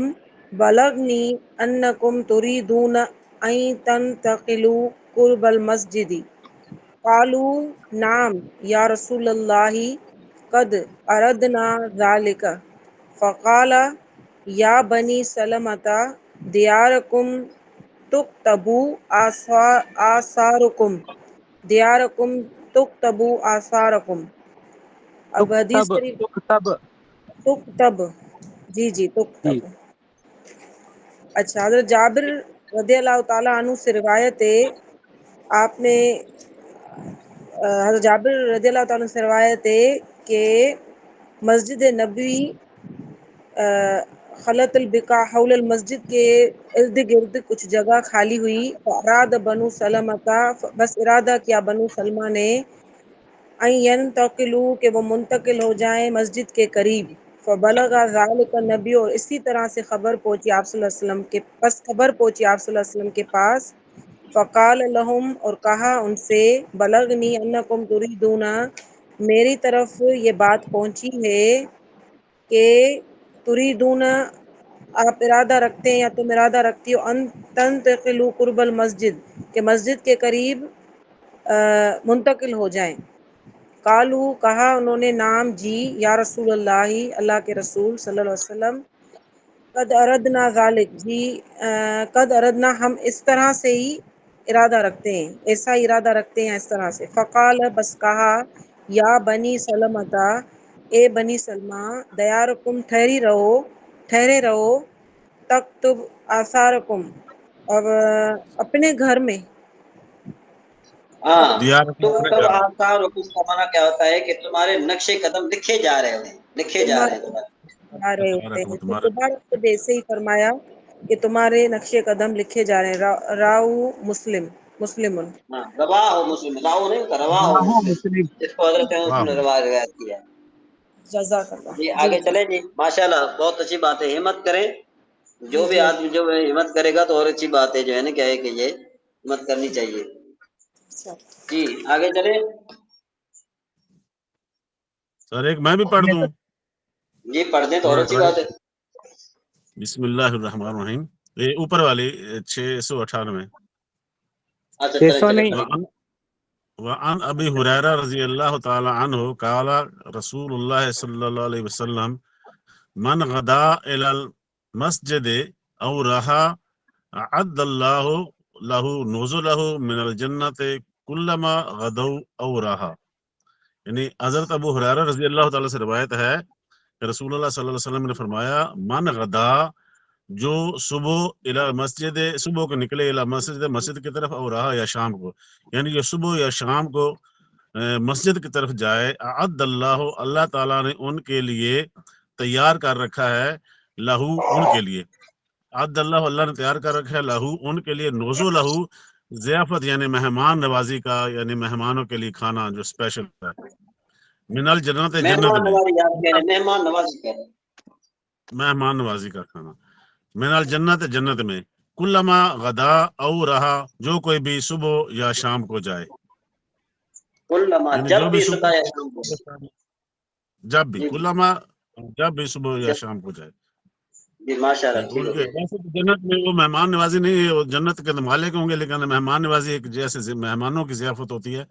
[SPEAKER 2] بلغني أنكم تريدون أن تنتقلوا قرب المسجد قالوا نعم يا رسول الله قد أردنا ذلك فقال يا بني سلمة دياركم تكتب آثاركم دیارکم تکتبو آثارکم۔ اب حدیث شریف
[SPEAKER 5] تب
[SPEAKER 2] تکتب، جی جی
[SPEAKER 5] جی
[SPEAKER 2] تکتب۔ اچھا، حضرت جابر رضی اللہ تعالیٰ عنہ سے روایت ہے، آپ نے حضرت جابر رضی اللہ تعالیٰ عنہ سے روایت ہے کہ مسجد نبوی خلط البقاء حول المسجد کے ارد گرد کچھ جگہ خالی ہوئی، اراد بنو سلمہ کا، بس ارادہ کیا بنو سلمہ نے، ان ينتقلوا کہ وہ منتقل ہو جائیں مسجد کے قریب، فبلغ ذلك النبی، اور اسی طرح سے خبر پہنچی آپ صلی اللہ علیہ وسلم کے پاس، خبر پہنچی آپ صلی اللہ علیہ وسلم کے پاس، فقال لهم، اور کہا ان سے، بلغنی انکم تریدون، میری طرف یہ بات پہنچی ہے کہ تریدون، آپ ارادہ رکھتے ہیں یا تم ارادہ رکھتی ہو، ان تنتقلوا قرب المسجد، کہ مسجد کے قریب منتقل ہو جائیں۔ قالو، کہا انہوں نے، نام جی یا رسول اللہ، اللہ کے رسول صلی اللہ علیہ وسلم، قد اردنا ذالک، جی قد اردنا، ہم اس طرح سے ہی ارادہ رکھتے ہیں، ایسا ہی ارادہ رکھتے ہیں اس طرح سے۔ فقال، بس کہا، یا بنی سلمتا، اے بنی سلمہ، دیارکم، ٹھہرے رہو، تکتب آثارکم، اور اپنے گھر میں،
[SPEAKER 1] ہاں
[SPEAKER 6] دیار
[SPEAKER 1] تو
[SPEAKER 6] اپنے
[SPEAKER 1] تب
[SPEAKER 6] گھر میں۔
[SPEAKER 1] آثار اور اس کا معنی کیا ہوتا ہے کہ تمہارے نقش قدم لکھے جا رہے ہیں، لکھے جا رہے ہیں
[SPEAKER 2] تمہارے
[SPEAKER 1] تمہارے۔
[SPEAKER 2] آ رہے
[SPEAKER 6] تمہارا
[SPEAKER 2] ہوتے
[SPEAKER 6] کو
[SPEAKER 2] ہیں، تو
[SPEAKER 6] تمہارا
[SPEAKER 2] دوبارہ سے بھی ایسے ہی فرمایا کہ تمہارے نقش قدم لکھے جا رہے ہیں۔ راؤ مسلم۔
[SPEAKER 1] ہاں رواہ ہو مسلم، راؤ نہیں ہوتا، رواہ ہو مسلم،
[SPEAKER 5] مسلم۔
[SPEAKER 1] اس کو حضرت
[SPEAKER 6] واہ
[SPEAKER 1] مسلم نے روایت کیا ہے۔
[SPEAKER 2] جزاک اللہ۔
[SPEAKER 1] جی
[SPEAKER 2] جی
[SPEAKER 1] آگے
[SPEAKER 2] جی
[SPEAKER 1] چلیں جی، ماشاءاللہ بہت اچھی بات ہے، ہمت کریں، جو بھی
[SPEAKER 2] جی
[SPEAKER 1] آدمی جو ہمت کرے گا تو اور اچھی بات ہے، جو ہے نا کیا ہے کہ یہ ہمت کرنی چاہیے۔
[SPEAKER 2] اچھا۔
[SPEAKER 1] جی آگے چلیں
[SPEAKER 6] سر، ایک میں بھی پڑھ دوں؟
[SPEAKER 1] جی، پڑھ دیں تو اور
[SPEAKER 6] تھوڑا
[SPEAKER 1] اچھی
[SPEAKER 6] ٹرائی۔
[SPEAKER 1] بات ہے۔
[SPEAKER 6] بسم اللہ الرحمن الرحیم، یہ اوپر والی 698۔
[SPEAKER 1] اچھا چلیں
[SPEAKER 5] 600
[SPEAKER 1] چلیں
[SPEAKER 5] نہیں،
[SPEAKER 1] پڑھیں۔
[SPEAKER 6] وعن ابی ہریرہ رضی اللہ تعالی عنہ قال رسول اللہ صلی اللہ علیہ وسلم من غدا الی المسجد او رہا اعد اللہ له نزلہ من الجنت کلما غدو او رہا۔ یعنی حضرت ابو ہریرہ رضی اللہ تعالی سے روایت ہے کہ رسول اللہ صلی اللہ علیہ وسلم نے فرمایا، من غدا، جو صبح الی مسجد، صبح کو نکلے، الی مسجد، مسجد کی طرف، اور رہا، یا شام کو، یعنی یہ صبح یا شام کو مسجد کی طرف جائے، اعد اللہ، اللہ تعالیٰ نے ان کے لیے تیار کر رکھا ہے، لہو، ان کے لیے، اعد اللہ، اللہ نے تیار کر رکھا ہے، لہو، ان کے لیے، نوزو لہو، ضیافت یعنی مہمان نوازی کا، یعنی مہمانوں کے لیے کھانا جو اسپیشل ہے، من الجنت، جنت
[SPEAKER 1] مہمان
[SPEAKER 6] میں،
[SPEAKER 1] نوازی یاد کہہ رہے ہیں، مہمان نوازی کہہ رہے ہیں۔
[SPEAKER 6] مہمان نوازی کا کھانا، من الجنت، جنت میں، کلما غدا او رہا، جو کوئی بھی صبح یا شام کو جائے،
[SPEAKER 1] کلما،
[SPEAKER 6] یعنی
[SPEAKER 1] جب
[SPEAKER 6] جو بھی
[SPEAKER 1] بھی
[SPEAKER 6] صبح
[SPEAKER 1] صبح یا شام کو۔
[SPEAKER 6] جب بھی،
[SPEAKER 1] جی جی
[SPEAKER 6] کلما، جب بھی صبح یا
[SPEAKER 1] جب،
[SPEAKER 6] شام کو جائے،
[SPEAKER 1] جی ماشاء اللہ ٹھیک
[SPEAKER 6] ان
[SPEAKER 1] ہے
[SPEAKER 6] کے
[SPEAKER 1] ٹھیک ہے۔
[SPEAKER 6] ویسے تو جنت میں وہ مہمان نوازی نہیں ہے، وہ جنت کے مالک ہوں گے، لیکن مہمان نوازی ایک جیسے مہمانوں کی ضیافت ہوتی ہے،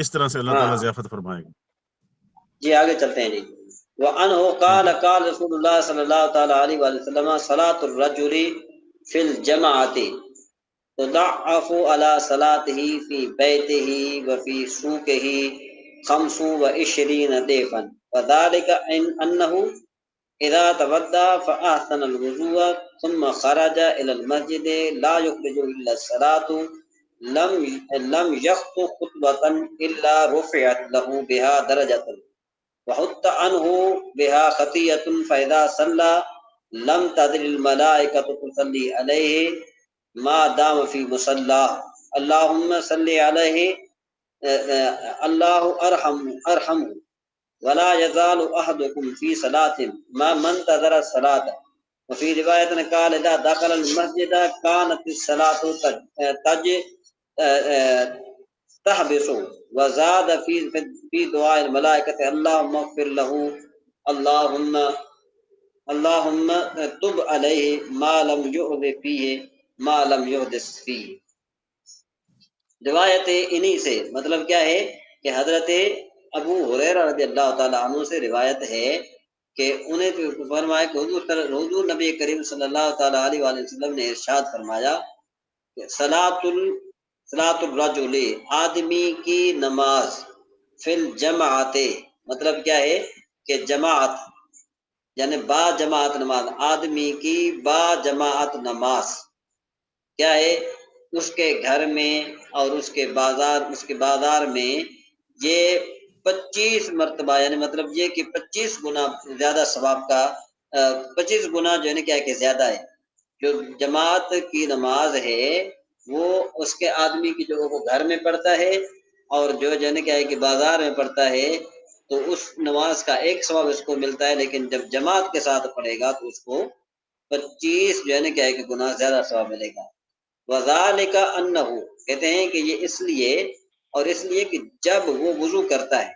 [SPEAKER 6] اس طرح سے اللہ
[SPEAKER 1] ہاں
[SPEAKER 6] تعالیٰ
[SPEAKER 1] ہاں
[SPEAKER 6] ضیافت فرمائے گا۔
[SPEAKER 1] جی آگے چلتے ہیں جی۔ وعنہ قال قال رسول اللہ صلی اللہ تعالی علیہ وآلہ وسلم صلاۃ الرجل فی الجماعۃ تضعف على صلاته فی بیتہ وفی سوقہ 25 ضيفا وذلك أنه إذا تودع فأحسن الوضوء ثم خرج إلى المسجد لا يخرج إلا الصلاة لم يخطو خطوة إلا رفعت له بها درجة وحط عنه بها خطية فإذا صلى لم تزل الملائكة تصلي عليه ما دام في مصلاه اللهم صل عليه الله أرحمه ولا يزال أحدكم في صلاة ما منتظر الصلاة وفي رواية قال إذا دخل المسجد كانت الصلاة تحبس وزاد في دعاء الملائكة اللهم اغفر له اللهم تب عليه ما لم يحدث فيه ما لم يحدث فيه. روایت انہی سے مطلب کیا ہے کہ حضرت ابو ہریرہ رضی اللہ تعالیٰ عنہ سے روایت ہے کہ انہیں فرمایا کہ حضور نبی کریم صلی اللہ تعالیٰ علیہ وآلہ وسلم نے ارشاد فرمایا کہ صلاۃ الرجل آدمی کی نماز فی الجماعت مطلب کیا ہے کہ جماعت یعنی با جماعت نماز آدمی کی با جماعت نماز کیا ہے اس کے گھر میں اور اس کے بازار میں یہ 25 مرتبہ یعنی مطلب یہ کہ 25 گنا زیادہ ثواب کا 25 گنا جو ہے نا کیا ہے کہ زیادہ ہے. جو جماعت کی نماز ہے وہ اس کے آدمی کی جو وہ گھر میں پڑھتا ہے اور جو ہے نا کیا ہے کہ بازار میں پڑھتا ہے تو اس نماز کا ایک ثواب اس کو ملتا ہے، لیکن جب جماعت کے ساتھ پڑھے گا تو اس کو 25 جو ہے نا کیا ہے کہ گناہ زیادہ ثواب ملے گا. وذالک انہ کہتے ہیں کہ یہ اس لیے کہ جب وہ وضو کرتا ہے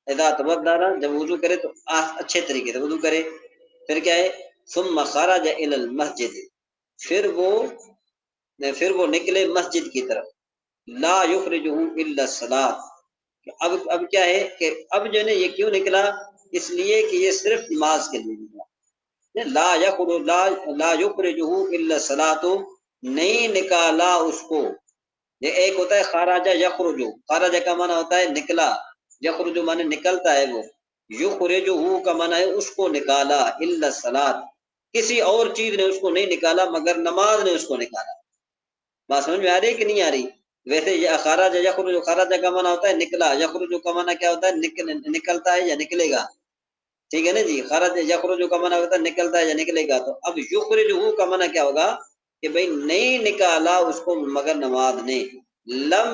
[SPEAKER 1] اذا توضا جب وضو کرے تو اچھے طریقے سے وضو کرے، پھر کیا ہے ثم خرج الی المسجد پھر وہ نکلے مسجد کی طرف لا یخرجہ الا الصلاۃ. اب کیا ہے کہ اب جو ہے یہ کیوں نکلا؟ اس لیے کہ یہ صرف نماز کے لیے نکلا. لا یخرجہ الا الصلاۃ نہیں نکالا اس کو. یہ ایک ہوتا ہے خراجہ یخرجو، خراجہ کا معنی ہوتا ہے نکلا، یخرجو معنی نکلتا ہے وہ، یخرجو کا معنی ہے اس کو نکالا، الا الصلاۃ کسی اور چیز نے اس کو نہیں نکالا مگر نماز نے اس کو نکالا. بات سمجھ میں آ رہی کہ نہیں آ رہی؟ ویسے یہ خراجہ یخرجو، خراجہ کا معنی ہوتا ہے نکلا، یخرجو کا معنی کیا ہوتا ہے نکلتا ہے یا نکلے گا، ٹھیک ہے نا جی. خراجہ یخرجو کا معنی ہوتا ہے نکلتا ہے یا نکلے گا. تو اب یخرجو کا معنی کیا ہوگا کہ بھئی نہیں نکالا اس کو مگر نماز نے. لم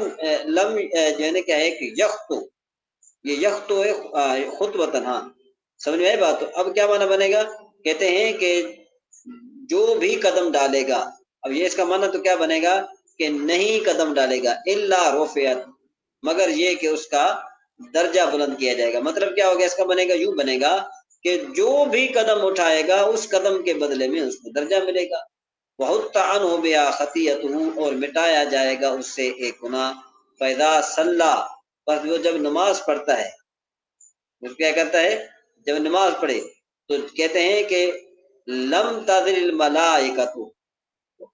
[SPEAKER 1] جو ہے نا کیا ہے کہ یختو، یہ یختو ہے خطوتاً. ہاں سمجھ میں آئی بات؟ تو اب کیا معنی بنے گا؟ کہتے ہیں کہ جو بھی قدم ڈالے گا، اب یہ اس کا معنی تو کیا بنے گا کہ نہیں قدم ڈالے گا الا رفعت مگر یہ کہ اس کا درجہ بلند کیا جائے گا. مطلب کیا ہوگا اس کا بنے گا؟ یوں بنے گا کہ جو بھی قدم اٹھائے گا اس قدم کے بدلے میں اس کو درجہ ملے گا. وحط عنہ بها خطیئتہ اور مٹایا جائے گا اس سے ایک گناہ. فاذا صلی بس وہ جب نماز پڑھتا ہے وہ کیا کرتا ہے؟ جب نماز پڑھے تو کہتے ہیں کہ لم تزل الملائکۃ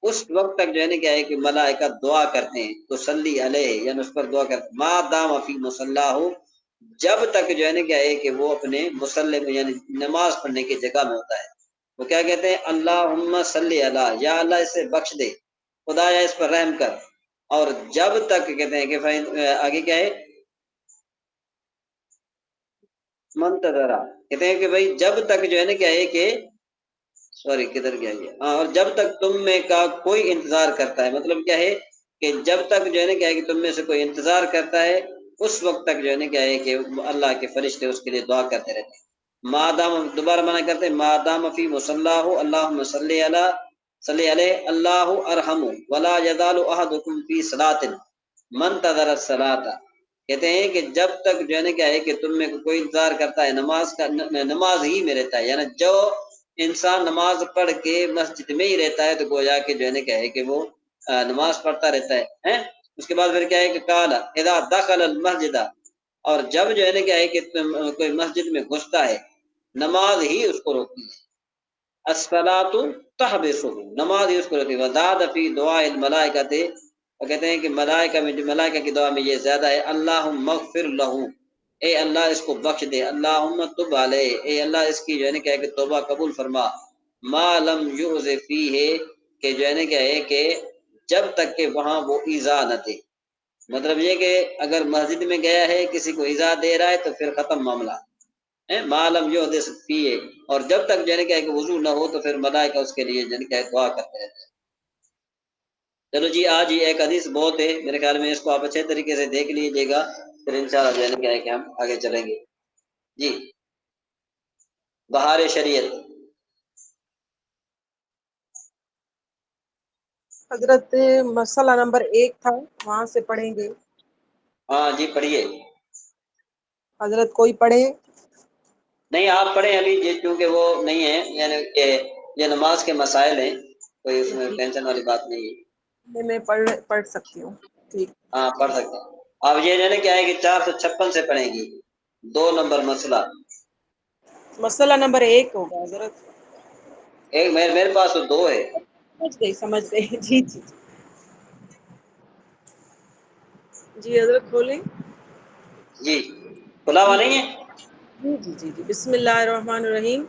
[SPEAKER 1] اس وقت تک جو ہے نا کیا ہے کہ ملائکہ دعا کرتے ہیں تو صلی علیہ یعنی اس پر دعا کرتے ہیں ما دام فی مصلاہ جب تک جو ہے نا کیا ہے کہ وہ اپنے مصلی میں یعنی نماز پڑھنے کی جگہ میں ہوتا ہے. وہ کیا کہتے ہیں؟ اللہم صلی علی، یا اللہ اسے بخش دے، خدایا اس پر رحم کر. اور جب تک کہتے ہیں کہ آگے کیا ہے منتظرہ، کہتے ہیں کہ بھائی جب تک جو ہے نا کیا ہے کہ سوری کدھر گیا یہ اور جب تک تم میں کا کوئی انتظار کرتا ہے. مطلب کیا ہے کہ جب تک جو ہے نا کیا ہے کہ تم میں سے کوئی انتظار کرتا ہے اس وقت تک جو ہے نا کیا ہے کہ اللہ کے فرشتے اس کے لیے دعا کرتے رہتے ہیں. مادام دوبارہ منع کرتے ہیں مادام فی مصلاہ اللہم صلی علیہ اللہ ارحم ولا یزال احدکم فی صلاۃ منتظر الصلاۃ. کہتے ہیں کہ جب تک جو ہے نا کیا ہے کہ تم میں کوئی انتظار کرتا ہے نماز کا، نماز ہی میں رہتا ہے. یعنی جو انسان نماز پڑھ کے مسجد میں ہی رہتا ہے تو گویا کہ جو ہے نا کیا ہے کہ وہ نماز پڑھتا رہتا ہے. اس کے بعد پھر کیا ہے کہ قال اذا دخل المسجد اور جب جو ہے نا کیا ہے کہ کوئی مسجد میں گھستا ہے نماز ہی اس کو روکتی ہے. الصلاۃ تحبسہ نماز ہی اس کو روکتی ہے. وزاد فی دعاء الملائکۃ اور کہتے ہیں کہ ملائکہ کی دعا میں یہ زیادہ ہے، اللہم مغفر لہو، اے اللہ اس کو بخش دے، اللہم تب علیہ، اے اللہ اس کی جو ہے نا کیا ہے کہ توبہ قبول فرما، ما لم یعز فیہ، کہ جو ہے نا کیا ہے کہ جب تک کہ وہاں وہ ایذا نہ دے، مطلب یہ کہ اگر مسجد میں گیا ہے کسی کو ایذا دے رہا ہے تو پھر ختم معاملہ، ما لم یحدث فیہ، اور جب تک جو ہے نا کیا ہے کہ وضو نہ ہو تو پھر ملائکہ اس کے لیے جو ہے نا کیا ہے دعا کرتے رہتے ہیں۔ چلو جی آج یہ ایک حدیث بہت ہے، میرے خیال میں اس کو آپ اچھے طریقے سے دیکھ لیجیے گا، پھر انشاءاللہ جو ہے نا کیا ہے کہ ہم آگے چلیں گے۔ جی بہار شریعت،
[SPEAKER 2] حضرت مسئلہ نمبر 1 تھا، وہاں سے پڑھیں گے
[SPEAKER 1] ہاں جی پڑھیے۔
[SPEAKER 2] حضرت، کوئی پڑھے؟
[SPEAKER 1] نہیں آپ پڑھیں ابھی، یہ کیونکہ وہ نہیں ہے، یعنی کہ یہ نماز کے مسائل ہیں، کوئی اس میں ٹینشن والی بات نہیں ہے۔
[SPEAKER 2] میں پڑھ سکتی ہوں، ٹھیک۔
[SPEAKER 1] ہاں پڑھ سکتے ہیں۔ اب یہ جو ہے نا کیا ہے کہ 456 سے پڑھیں گی، 2 نمبر مسئلہ۔
[SPEAKER 2] مسئلہ نمبر 1 ہوگا حضرت۔
[SPEAKER 1] ایک میرے پاس تو 2 ہے۔
[SPEAKER 2] سمجھ گئی جی جی جی حضرت کھولیں۔
[SPEAKER 1] جی کھلا ہوا نہیں ہے؟
[SPEAKER 2] جی جی جی جی بسم اللہ الرحمن الرحیم۔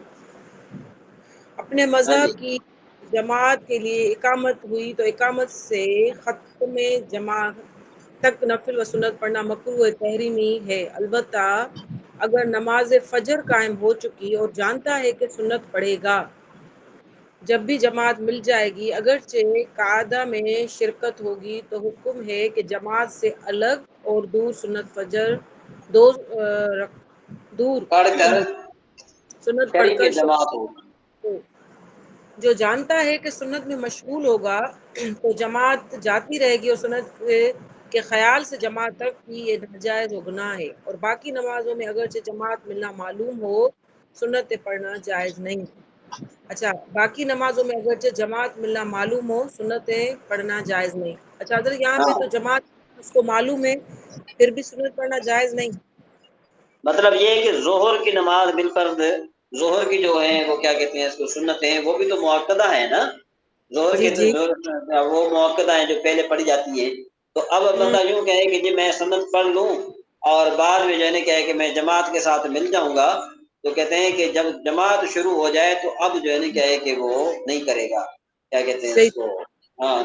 [SPEAKER 2] اپنے
[SPEAKER 1] ہاں جی
[SPEAKER 2] مذہب کی جماعت کے لیے اقامت ہوئی تو اقامت سے ختم جماعت تک نفل و سنت پڑھنا مکروہ تحریمی ہے، البتہ اگر نماز فجر قائم ہو چکی اور جانتا ہے کہ سنت پڑھے گا، جب بھی جماعت مل جائے گی اگرچہ قعدہ میں شرکت ہوگی تو حکم ہے کہ جماعت سے الگ اور دور سنت فجر دور
[SPEAKER 1] پڑھ کر
[SPEAKER 2] سنت پڑھ
[SPEAKER 1] شریک
[SPEAKER 2] کر
[SPEAKER 1] جماعت ہو۔
[SPEAKER 2] جو جانتا ہے کہ سنت میں مشغول ہوگا تو جماعت جاتی رہے گی، اور سنت کے خیال سے جماعت تک بھی یہ ناجائز و گناہ ہے، اور باقی نمازوں میں اگرچہ جماعت ملنا معلوم ہو سنت پڑھنا جائز نہیں۔ اچھا، باقی نمازوں میں اگرچہ جماعت ملنا معلوم ہو سنتیں پڑھنا جائز نہیں۔ اچھا حضرت یہاں پہ
[SPEAKER 1] ہاں
[SPEAKER 2] تو جماعت اس کو معلوم ہے پھر بھی سنت پڑھنا جائز نہیں۔
[SPEAKER 1] مطلب یہ ہے کہ ظہر کی نماز بالفرض، ظہر کی جو ہیں وہ کیا کہتے ہیں اس کو سنتیں ہیں، وہ بھی تو مؤکدہ ہیں نا، ظہر
[SPEAKER 2] جی
[SPEAKER 1] کے
[SPEAKER 2] جی
[SPEAKER 1] وہ مؤکدہ ہیں جو پہلے پڑھی جاتی ہیں۔ تو اب بندہ یوں کہے کہ جی میں سنت پڑھ لوں اور بعد میں جو ہے نا کیا ہے کہ میں جماعت کے ساتھ مل جاؤں گا، تو کہتے ہیں کہ جب جماعت شروع ہو جائے تو اب جو ہے نا کیا ہے کہ وہ نہیں کرے گا، کیا کہتے ہیں اس کو، ہاں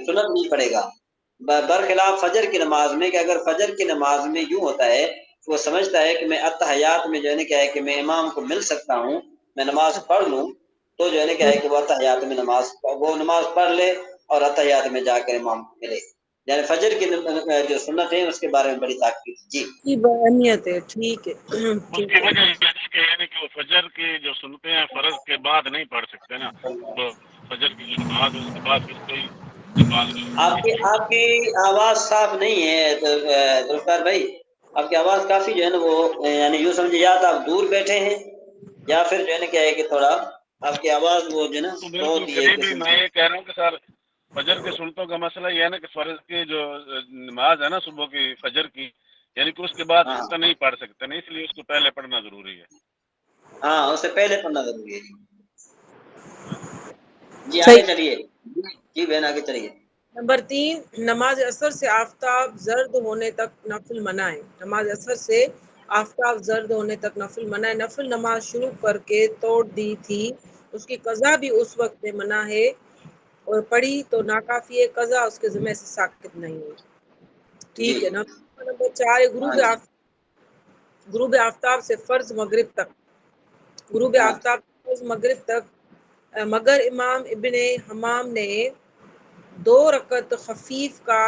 [SPEAKER 1] سنت نہیں پڑے گا۔ برخلاف فجر کی نماز میں، کہ اگر فجر کی نماز میں یوں ہوتا ہے وہ سمجھتا ہے کہ میں اتحیات میں جو ہے نا کیا ہے کہ میں امام کو مل سکتا ہوں، میں نماز پڑھ لوں، تو جو ہے نا کیا ہے کہ وہ اتحیات میں وہ نماز پڑھ لے اور اتحیات میں جا کر امام کو ملے۔ یعنی فجر کی جو سنت ہے اس کے بارے میں بڑی تاکید۔ جی
[SPEAKER 2] کی اہمیت ہے، ٹھیک ہے
[SPEAKER 6] اس کی وجہ یہ ہے کہ یعنی کہ وہ فجر کی جو سنتے ہیں فرض کے بعد نہیں پڑھ سکتے نا، تو فجر کی جو نماز اس کے بعد پھر کوئی نماز
[SPEAKER 1] آپ کی آواز صاف نہیں ہے ذوالفقار بھائی، آپ کی آواز کافی جو ہے نا وہ یعنی یوں سمجھے یا تو آپ دور بیٹھے ہیں یا پھر جو ہے نا کیا ہے کہ تھوڑا آپ کی آواز وہ جو ہے نا
[SPEAKER 6] بالکل
[SPEAKER 1] بہت ہی ایک
[SPEAKER 6] قریب ہی
[SPEAKER 1] قسم
[SPEAKER 6] میں
[SPEAKER 1] سے۔
[SPEAKER 6] یہ کہہ رہا ہوں کہ سر فجر کے سنتوں کا مسئلہ یہ ہے نا کہ فرض کی جو نماز ہے نا صبح کی فجر کی، یعنی کہ اس کے بعد
[SPEAKER 1] ہاں
[SPEAKER 6] سنتیں نہیں پڑھ سکتے نا، اس لیے اس کو پہلے پڑھنا ضروری ہے۔
[SPEAKER 1] ہاں اس سے پہلے پڑھنا ضروری ہے۔ جی آگے
[SPEAKER 2] صحیح۔
[SPEAKER 1] چلیے، جی بہن آگے چلیے۔
[SPEAKER 2] نمبر 3، نماز عصر سے آفتاب زرد ہونے تک نفل منع ہے۔ نماز عصر سے آفتاب زرد ہونے تک نفل منع ہے، نفل نماز شروع کر کے توڑ دی تھی اس کی قضا بھی اس وقت میں منع ہے، اور پڑھی تو ناکافی ہے، قضا اس کے ذمہ سے ساقط نہیں ہے۔ ٹھیک
[SPEAKER 1] جی
[SPEAKER 2] ہے۔ نمبر 4 ہے
[SPEAKER 1] ہاں جی
[SPEAKER 2] غروب آفتاب سے فرض مغرب تک، غروب
[SPEAKER 1] ہاں
[SPEAKER 2] آفتاب سے فرض مغرب تک، مگر امام ابن حمام نے 2 رکعت خفیف کا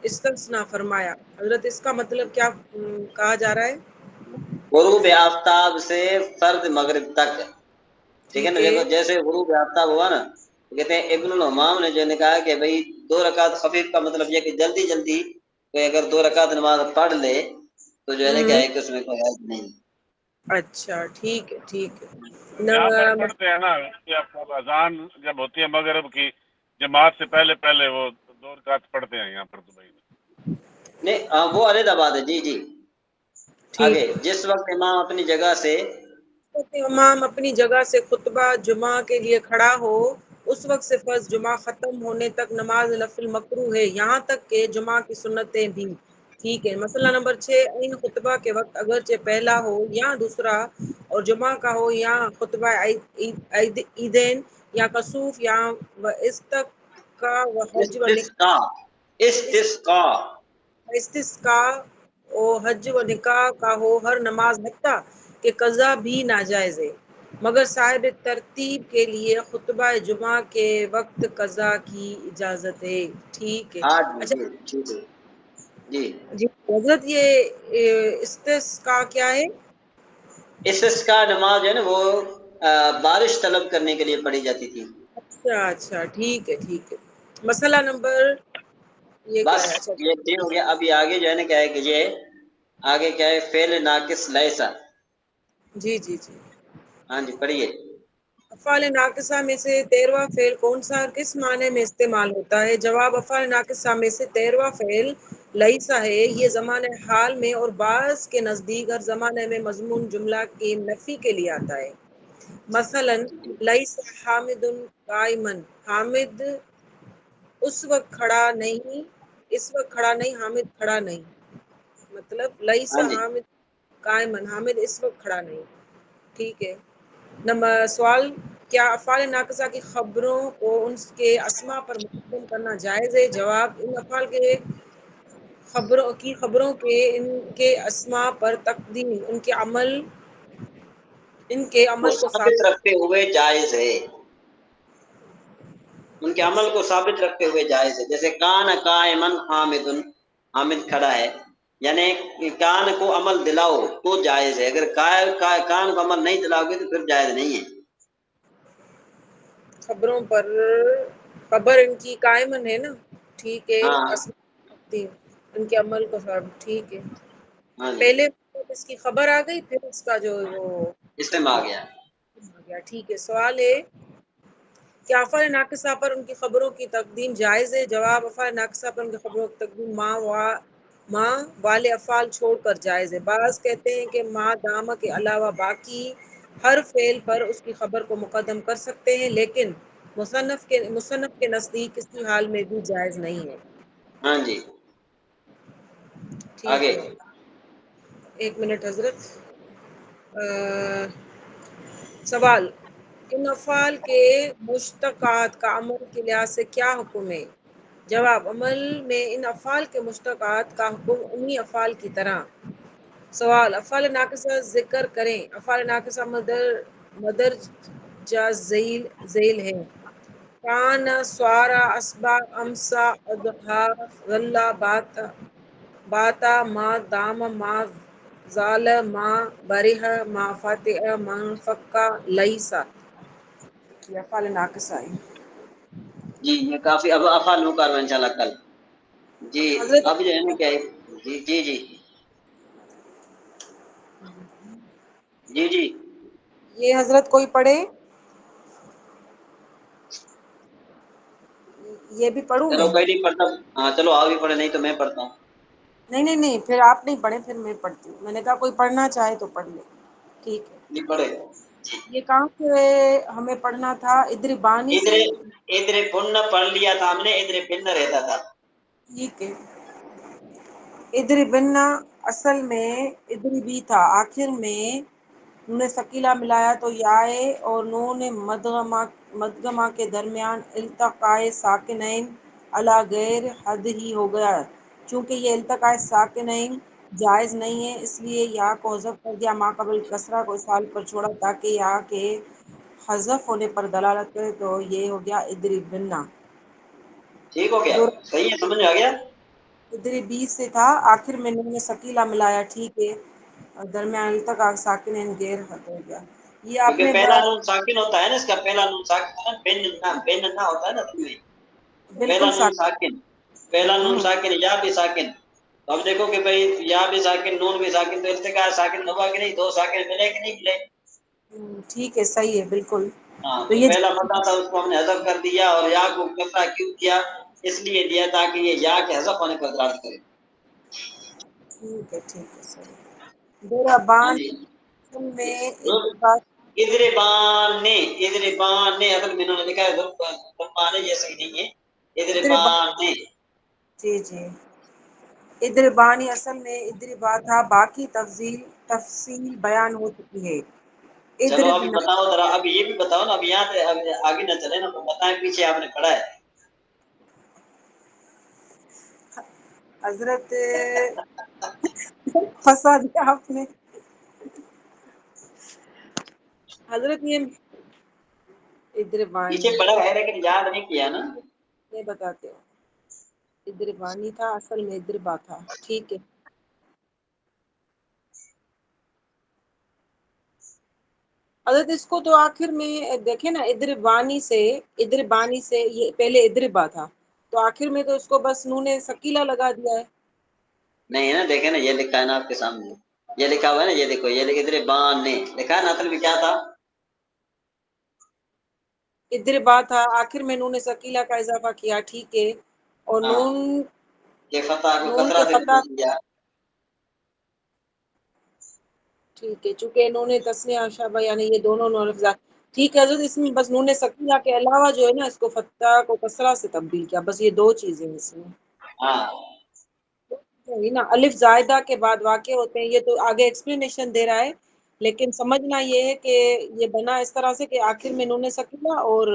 [SPEAKER 2] استثناء فرمایا۔ حضرت اس کا مطلب کیا کہا جا رہا ہے؟
[SPEAKER 1] غروب آفتاب سے فرد مغرب تک، ٹھیک ہے نا، دیکھو جیسے غروب آفتاب ہوا نا تو کہتے ہیں ابن الحمام نے جو نے کہا کہ بھئی 2 رکعت خفیف کا مطلب یہ کہ جلدی جلدی کوئی اگر 2 رکعت نماز پڑھ لے تو جو ہے نا کیا ہے کہ اس میں کوئی حرج نہیں۔
[SPEAKER 2] اچھا ٹھیک ہے ٹھیک ہے۔
[SPEAKER 6] یہاں پر پڑھتے ہیں نا کہ اذان جب ہوتی ہے مغرب کی جماعت سے پہلے پہلے وہ 2 رکعت پڑھتے ہیں یہاں پر دبئی میں۔
[SPEAKER 1] نہیں وہ علیحدہ بات ہے۔ جی جی آگے،
[SPEAKER 2] ٹھیک ہے۔
[SPEAKER 1] جس وقت امام اپنی جگہ سے
[SPEAKER 2] امام اپنی جگہ سے خطبہ جمعہ کے لیے کھڑا ہو اس وقت سے فرض جمعہ ختم ہونے تک نماز نفل مکروہ ہے، یہاں تک کہ جمعہ کی سنتیں بھی. ٹھیک ہے. مسئلہ نمبر 6، عین خطبہ کے وقت اگرچہ پہلا ہو یا دوسرا اور جمعہ کا ہو یا خطبہ عیدین یا کسوف یا استسقا و حج و استسقا و حج و نکاح کا ہو، ہر نماز حتیٰ کہ قضا بھی ناجائز ہے، مگر صاحب ترتیب کے لیے خطبہ جمعہ کے وقت قضا کی اجازت ہے. ٹھیک ہے.
[SPEAKER 1] ہاں
[SPEAKER 2] اچھا
[SPEAKER 1] جی ٹھیک ہے جی.
[SPEAKER 2] جی حضرت، یہ استسقا کیا ہے؟
[SPEAKER 1] استسقا نماز ہے نا وہ بارش طلب کرنے کے لیے پڑھی جاتی تھی.
[SPEAKER 2] اچھا ٹھیک ہے ٹھیک ہے. مسئلہ نمبر یہ کیا
[SPEAKER 1] بس
[SPEAKER 2] ہے؟ اچھا
[SPEAKER 1] یہ 3 ہو گیا. ابھی آگے جو ہے نا کیا ہے کہ یہ آگے کیا ہے فعل ناقص لیسا.
[SPEAKER 2] جی جی جی.
[SPEAKER 1] ہاں جی پڑھیے.
[SPEAKER 2] افعال ناقصہ میں سے 13واں فعل کون سا اور کس معنی میں استعمال ہوتا ہے؟ جواب، افعال ناقصہ میں سے 13واں فعل لیسا ہے. یہ زمانہ حال میں اور بعض کے نزدیک ہر زمانے میں مضمون جملہ کی نفی کے لیے آتا ہے. مثلا لیس حامد قائما، حامد اس وقت کھڑا نہیں، اس وقت کھڑا نہیں، حامد کھڑا نہیں. مطلب لیس
[SPEAKER 1] ہاں جی
[SPEAKER 2] حامد قائما، حامد اس وقت کھڑا نہیں. ٹھیک ہے. نمبر سوال، کیا افعال ناقصہ کی خبروں کو ان کے اسماء پر مقدم کرنا جائز ہے؟ جواب، ان افعال کے خبروں کے ان کے اسماء پر تقدیم ان کے عمل کو
[SPEAKER 1] ثابت رکھتے ہوئے جائز ہے. ان کے عمل کو ثابت رکھتے ہوئے جائز ہے. جیسے کان قائما حامد، حامد کھڑا ہے، یعنی کان کو عمل دلاؤ تو جائز ہے. اگر کان کو عمل نہیں دلاؤ گے تو پھر جائز نہیں ہے.
[SPEAKER 2] خبروں پر خبر ان کی قائمن ہے نا. ٹھیک ہے.
[SPEAKER 1] ہاں
[SPEAKER 2] ان کے عمل کو ثابت. ٹھیک ہے.
[SPEAKER 1] ہاں جی
[SPEAKER 2] پہلے اس کی خبر آ گئی، پھر اس کا جو وہ
[SPEAKER 1] اس میں آ گیا.
[SPEAKER 2] آ گیا. ٹھیک ہے. سوال ہے، کیا افعال ناقصہ پر ان کی خبروں کی تقدیم جائز ہے؟ جواب، افعال ناقصہ پر ان کی خبروں کی تقدیم ماں والے افعال چھوڑ کر جائز ہے. بعض کہتے ہیں کہ ما دامہ کے علاوہ باقی ہر فعل پر اس کی خبر کو مقدم کر سکتے ہیں، لیکن مصنف کے نزدیک کسی حال میں بھی جائز نہیں ہے.
[SPEAKER 1] ہاں جی
[SPEAKER 2] ٹھیک
[SPEAKER 1] آگے.
[SPEAKER 2] ہے. ایک منٹ حضرت. سوال، ان افعال کے مشتقات کا عمل کے لحاظ سے کیا حکم ہے؟ جواب، عمل میں ان افعال کے مشتقات کا حکم انہی افعال کی طرح. سوال، افعال ناقصہ ذکر کریں. افعال ناقصہ مدرجہ ذیل ہے. کان، سوارا، اصبح، امسا، اضحا، غلہ، باتا، ما دام، ما زال، ما برح، ما فتح، من فکا، لیسا. یہ افعال ناقصہ ہے.
[SPEAKER 1] جی یہ کافی اب افعال مقررہ انشاءاللہ کل. جی
[SPEAKER 2] حضرت
[SPEAKER 1] اب جو ہے نا کیا ہے جی جی جی جی جی
[SPEAKER 2] یہ حضرت کوئی پڑھے، یہ بھی پڑھوں
[SPEAKER 1] چلو
[SPEAKER 2] میں؟
[SPEAKER 1] کوئی نہیں پڑھتا. ہاں چلو آپ بھی پڑھے، نہیں تو میں پڑھتا ہوں.
[SPEAKER 2] نہیں پھر آپ نہیں پڑھیں، پھر میں پڑھتی ہوں. میں نے کہا کوئی پڑھنا چاہے تو پڑھ لے. ٹھیک ہے.
[SPEAKER 1] جی پڑھے.
[SPEAKER 2] یہ کہاں سے ہمیں پڑھنا تھا؟ ادھر بانی سے.
[SPEAKER 1] ادھر پن پڑھ لیا تھا ہم نے، ادھر پن رہتا تھا.
[SPEAKER 2] ٹھیک ہے. ادھر بننا اصل میں ادھر بھی تھا، آخر میں نون نے ثقیلہ ملایا تو یائے اور نون مدغمہ کے درمیان التقائے ساکنین علی غیر حد ہی ہو گیا. چونکہ یہ التقائے ساکنین جائز نہیں ہے، اس لیے یا کو حذف کر دیا، ما قبل کسرہ کو اصال پر چھوڑا تاکہ یا کے حذف ہونے پر دلالت کرے. تو یہ ہو گیا اضربن.
[SPEAKER 1] ٹھیک ہو گیا، صحیح ہے، سمجھ میں آ گیا.
[SPEAKER 2] ادھر 20 سے تھا، آخر میں نون ثقیلہ ملایا. ٹھیک ہے. درمیان التقاء ساکنین غیر حد ہو گیا. یہ آپ
[SPEAKER 1] کیونکہ
[SPEAKER 2] نے
[SPEAKER 1] پہلا نون ساکن ہوتا ہے نا، اس کا پہلا نون ساکن بن نہ ہوتا ہے نا. پہلا
[SPEAKER 2] بالکل
[SPEAKER 1] نون ساکن، پہلا نون ساکن، یا بھی ساکن. تو اب دیکھو کہ بھائی یا بھی ساکن، نون بھی ساکن، تو ارتقاء ساکن ہوا کہ نہیں؟ 2 ساکن ملے کہ نہیں ملے؟
[SPEAKER 2] ٹھیک ہے، صحیح ہے، بالکل.
[SPEAKER 1] ہاں
[SPEAKER 2] تو
[SPEAKER 1] تو
[SPEAKER 2] یہ
[SPEAKER 1] پہلا فتح تھا، اس کو ہم نے حذف کر دیا، اور یا کو کسرہ کیوں کیا؟ اس لیے دیا تاکہ یہ یا کے حذف ہونے پر دلالت کرے.
[SPEAKER 2] ٹھیک ہے، صحیح. ڈیرہ
[SPEAKER 1] ہاں
[SPEAKER 2] بان
[SPEAKER 1] جی.
[SPEAKER 2] میں اتفاق.
[SPEAKER 1] ادھر بان نے اصل میں انہوں نے لکھا ہے ثم یہ صحیح نہیں ہے، اضربان.
[SPEAKER 2] جی جی، ادربانی اصل میں ادربا تھا، باقی تفصیل بیان ہو چکی ہے.
[SPEAKER 1] چلو اب
[SPEAKER 2] ادربنا
[SPEAKER 1] بتاؤ ذرا، اب یہ بھی بتاؤ نا، اب یہاں سے اب آگے نہ چلے نا، تو بتائیں پیچھے آپ نے پڑھا ہے.
[SPEAKER 2] حضرت پھنسا دیا آپ نے حضرت. یہ ادربانی
[SPEAKER 1] پیچھے پڑھا ہے لیکن یاد نہیں کیا نا.
[SPEAKER 2] یہ بتاتے ہو، ادربانی تھا اصل میں ادربا تھا. ٹھیک ہے، حضرت اس کو تو آخر میں دیکھیں نا، ادربانی سے یہ پہلے ادربا تھا، تو آخر میں تو اس کو بس نون ثقیلہ لگا دیا ہے.
[SPEAKER 1] نہیں ہے نا، دیکھیں نا، یہ لکھا ہے نا آپ کے سامنے، یہ لکھا ہوا ہے نا، یہ دیکھو، یہ اضربان نے لکھا ہے نا، اصل میں کیا تھا؟
[SPEAKER 2] ادربا تھا، آخر میں نون ثقیلہ کا اضافہ کیا. ٹھیک ہے، اور
[SPEAKER 1] ہاں، کہ فتح کو
[SPEAKER 2] نون
[SPEAKER 1] کسرہ
[SPEAKER 2] کے
[SPEAKER 1] سے
[SPEAKER 2] فتح.
[SPEAKER 1] بدل دیا.
[SPEAKER 2] ٹھیک ہے، چونکہ انہوں نے تسنیہ شابہ یعنی یہ دونوں لفظات. ٹھیک ہے حضرت، اس میں بس نون ثقیلہ کے علاوہ جو ہے نا، اس کو فتح کو کسرہ سے تبدیل کیا، بس یہ دو چیزیں اس میں.
[SPEAKER 1] ہاں
[SPEAKER 2] نا الف زائدہ کے بعد واقع ہوتے ہیں، یہ تو آگے ایکسپلینیشن دے رہا ہے، لیکن سمجھنا یہ ہے کہ یہ بنا اس طرح سے کہ آخر میں نون ثقیلہ اور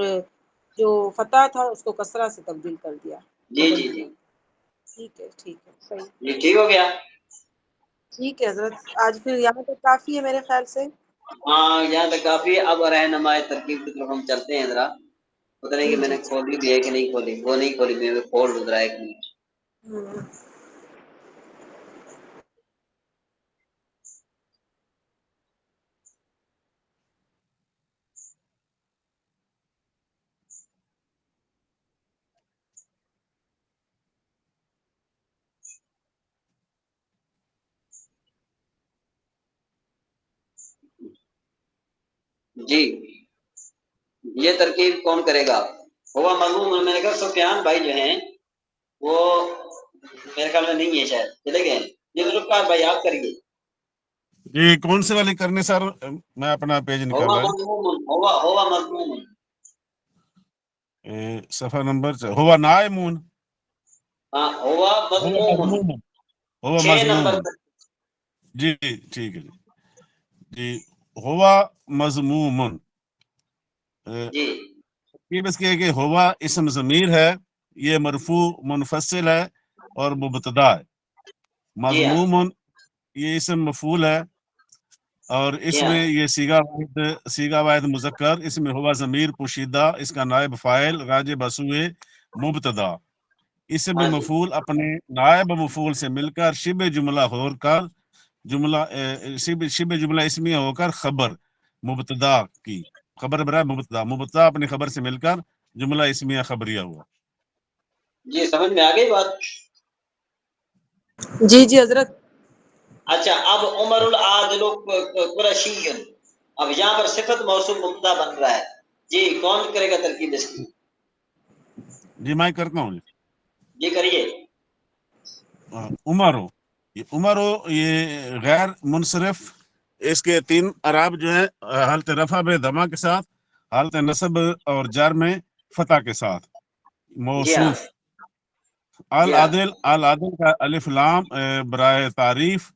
[SPEAKER 2] جو فتح تھا اس کو کسرہ سے تبدیل کر دیا،
[SPEAKER 1] جی
[SPEAKER 2] بدل
[SPEAKER 1] جی
[SPEAKER 2] دیا.
[SPEAKER 1] جی
[SPEAKER 2] ٹھیک ہے صحیح.
[SPEAKER 1] جی، ٹھیک ہو گیا.
[SPEAKER 2] ٹھیک ہے حضرت، آج پھر یہاں تک کافی ہے میرے خیال سے.
[SPEAKER 1] ہاں یہاں تک کافی ہے. اب رہنمائے ترکیب کی طرف ہم چلتے ہیں ذرا. پتہ نہیں کہ
[SPEAKER 2] جی
[SPEAKER 1] میں
[SPEAKER 2] جی
[SPEAKER 1] نے کھولی بھی ہے کہ نہیں کھولی، وہ نہیں کھولی، میں کھول دوں ذرا 1 منٹ.
[SPEAKER 2] ہوں.
[SPEAKER 1] جی، یہ ترکیب کون کرے گا؟ ہوا مضمون. میں نے کہا سفیان بھائی جو ہیں وہ میرے خیال میں نہیں ہے، شاید چلے گئے. یہ ذوالفقار بھائی آپ کریے.
[SPEAKER 6] یہ کون سے والے کرنے سر؟ میں اپنا پیج نکال
[SPEAKER 1] ہوا
[SPEAKER 6] رہا
[SPEAKER 1] مضمون، ہوا مضمون.
[SPEAKER 6] ہے. صفحہ نمبر ہوا نائمون.
[SPEAKER 1] ہاں، ہوا
[SPEAKER 6] ہوا
[SPEAKER 1] مضمون.
[SPEAKER 6] مضموم. ہوا
[SPEAKER 1] 6 نمبر
[SPEAKER 6] مضموم.
[SPEAKER 1] تک.
[SPEAKER 6] جی ٹھیک ہے جی. ہوا مضموم.
[SPEAKER 1] جی
[SPEAKER 6] یہ بس کہ ہوا اسم ضمیر ہے، یہ مرفوع منفصل ہے اور مبتدا ہے.
[SPEAKER 1] جی ہاں
[SPEAKER 6] مضموم یہ اسم مفعول ہے، اور اس
[SPEAKER 1] جی ہاں
[SPEAKER 6] میں یہ صیغہ واحد مذکر، اس میں ہوا ضمیر پوشیدہ، اس کا نائب فاعل راجع بسوئے مبتدا. اسم
[SPEAKER 1] ہاں جی
[SPEAKER 6] مفعول اپنے نائب مفعول سے مل کر شبہ جملہ ہو کر شبہ جملہ اسمیہ ہو کر خبر مبتدا کی، خبر برائے مبتدا اپنی خبر سے مل کر جملہ اسمیہ خبریہ ہوا.
[SPEAKER 1] جی، سمجھ میں آ گئی بات.
[SPEAKER 2] جی جی حضرت.
[SPEAKER 1] اچھا، اب عمر العادل قرشی، اب یہاں پر صفت موصوف مبتدا بن رہا ہے. جی، کون کرے گا ترکیب اس کی؟
[SPEAKER 6] جی میں کرتا ہوں.
[SPEAKER 1] جی کریے.
[SPEAKER 6] عمرو، یہ غیر منصرف، اس کے 3 اعراب جو ہیں، حالت رفع میں ضمہ کے ساتھ، حالت نصب اور جر میں فتح کے ساتھ.
[SPEAKER 1] جی ہاں
[SPEAKER 6] موصوف
[SPEAKER 1] جی ہاں
[SPEAKER 6] العادل کا الف لام برائے تعریف.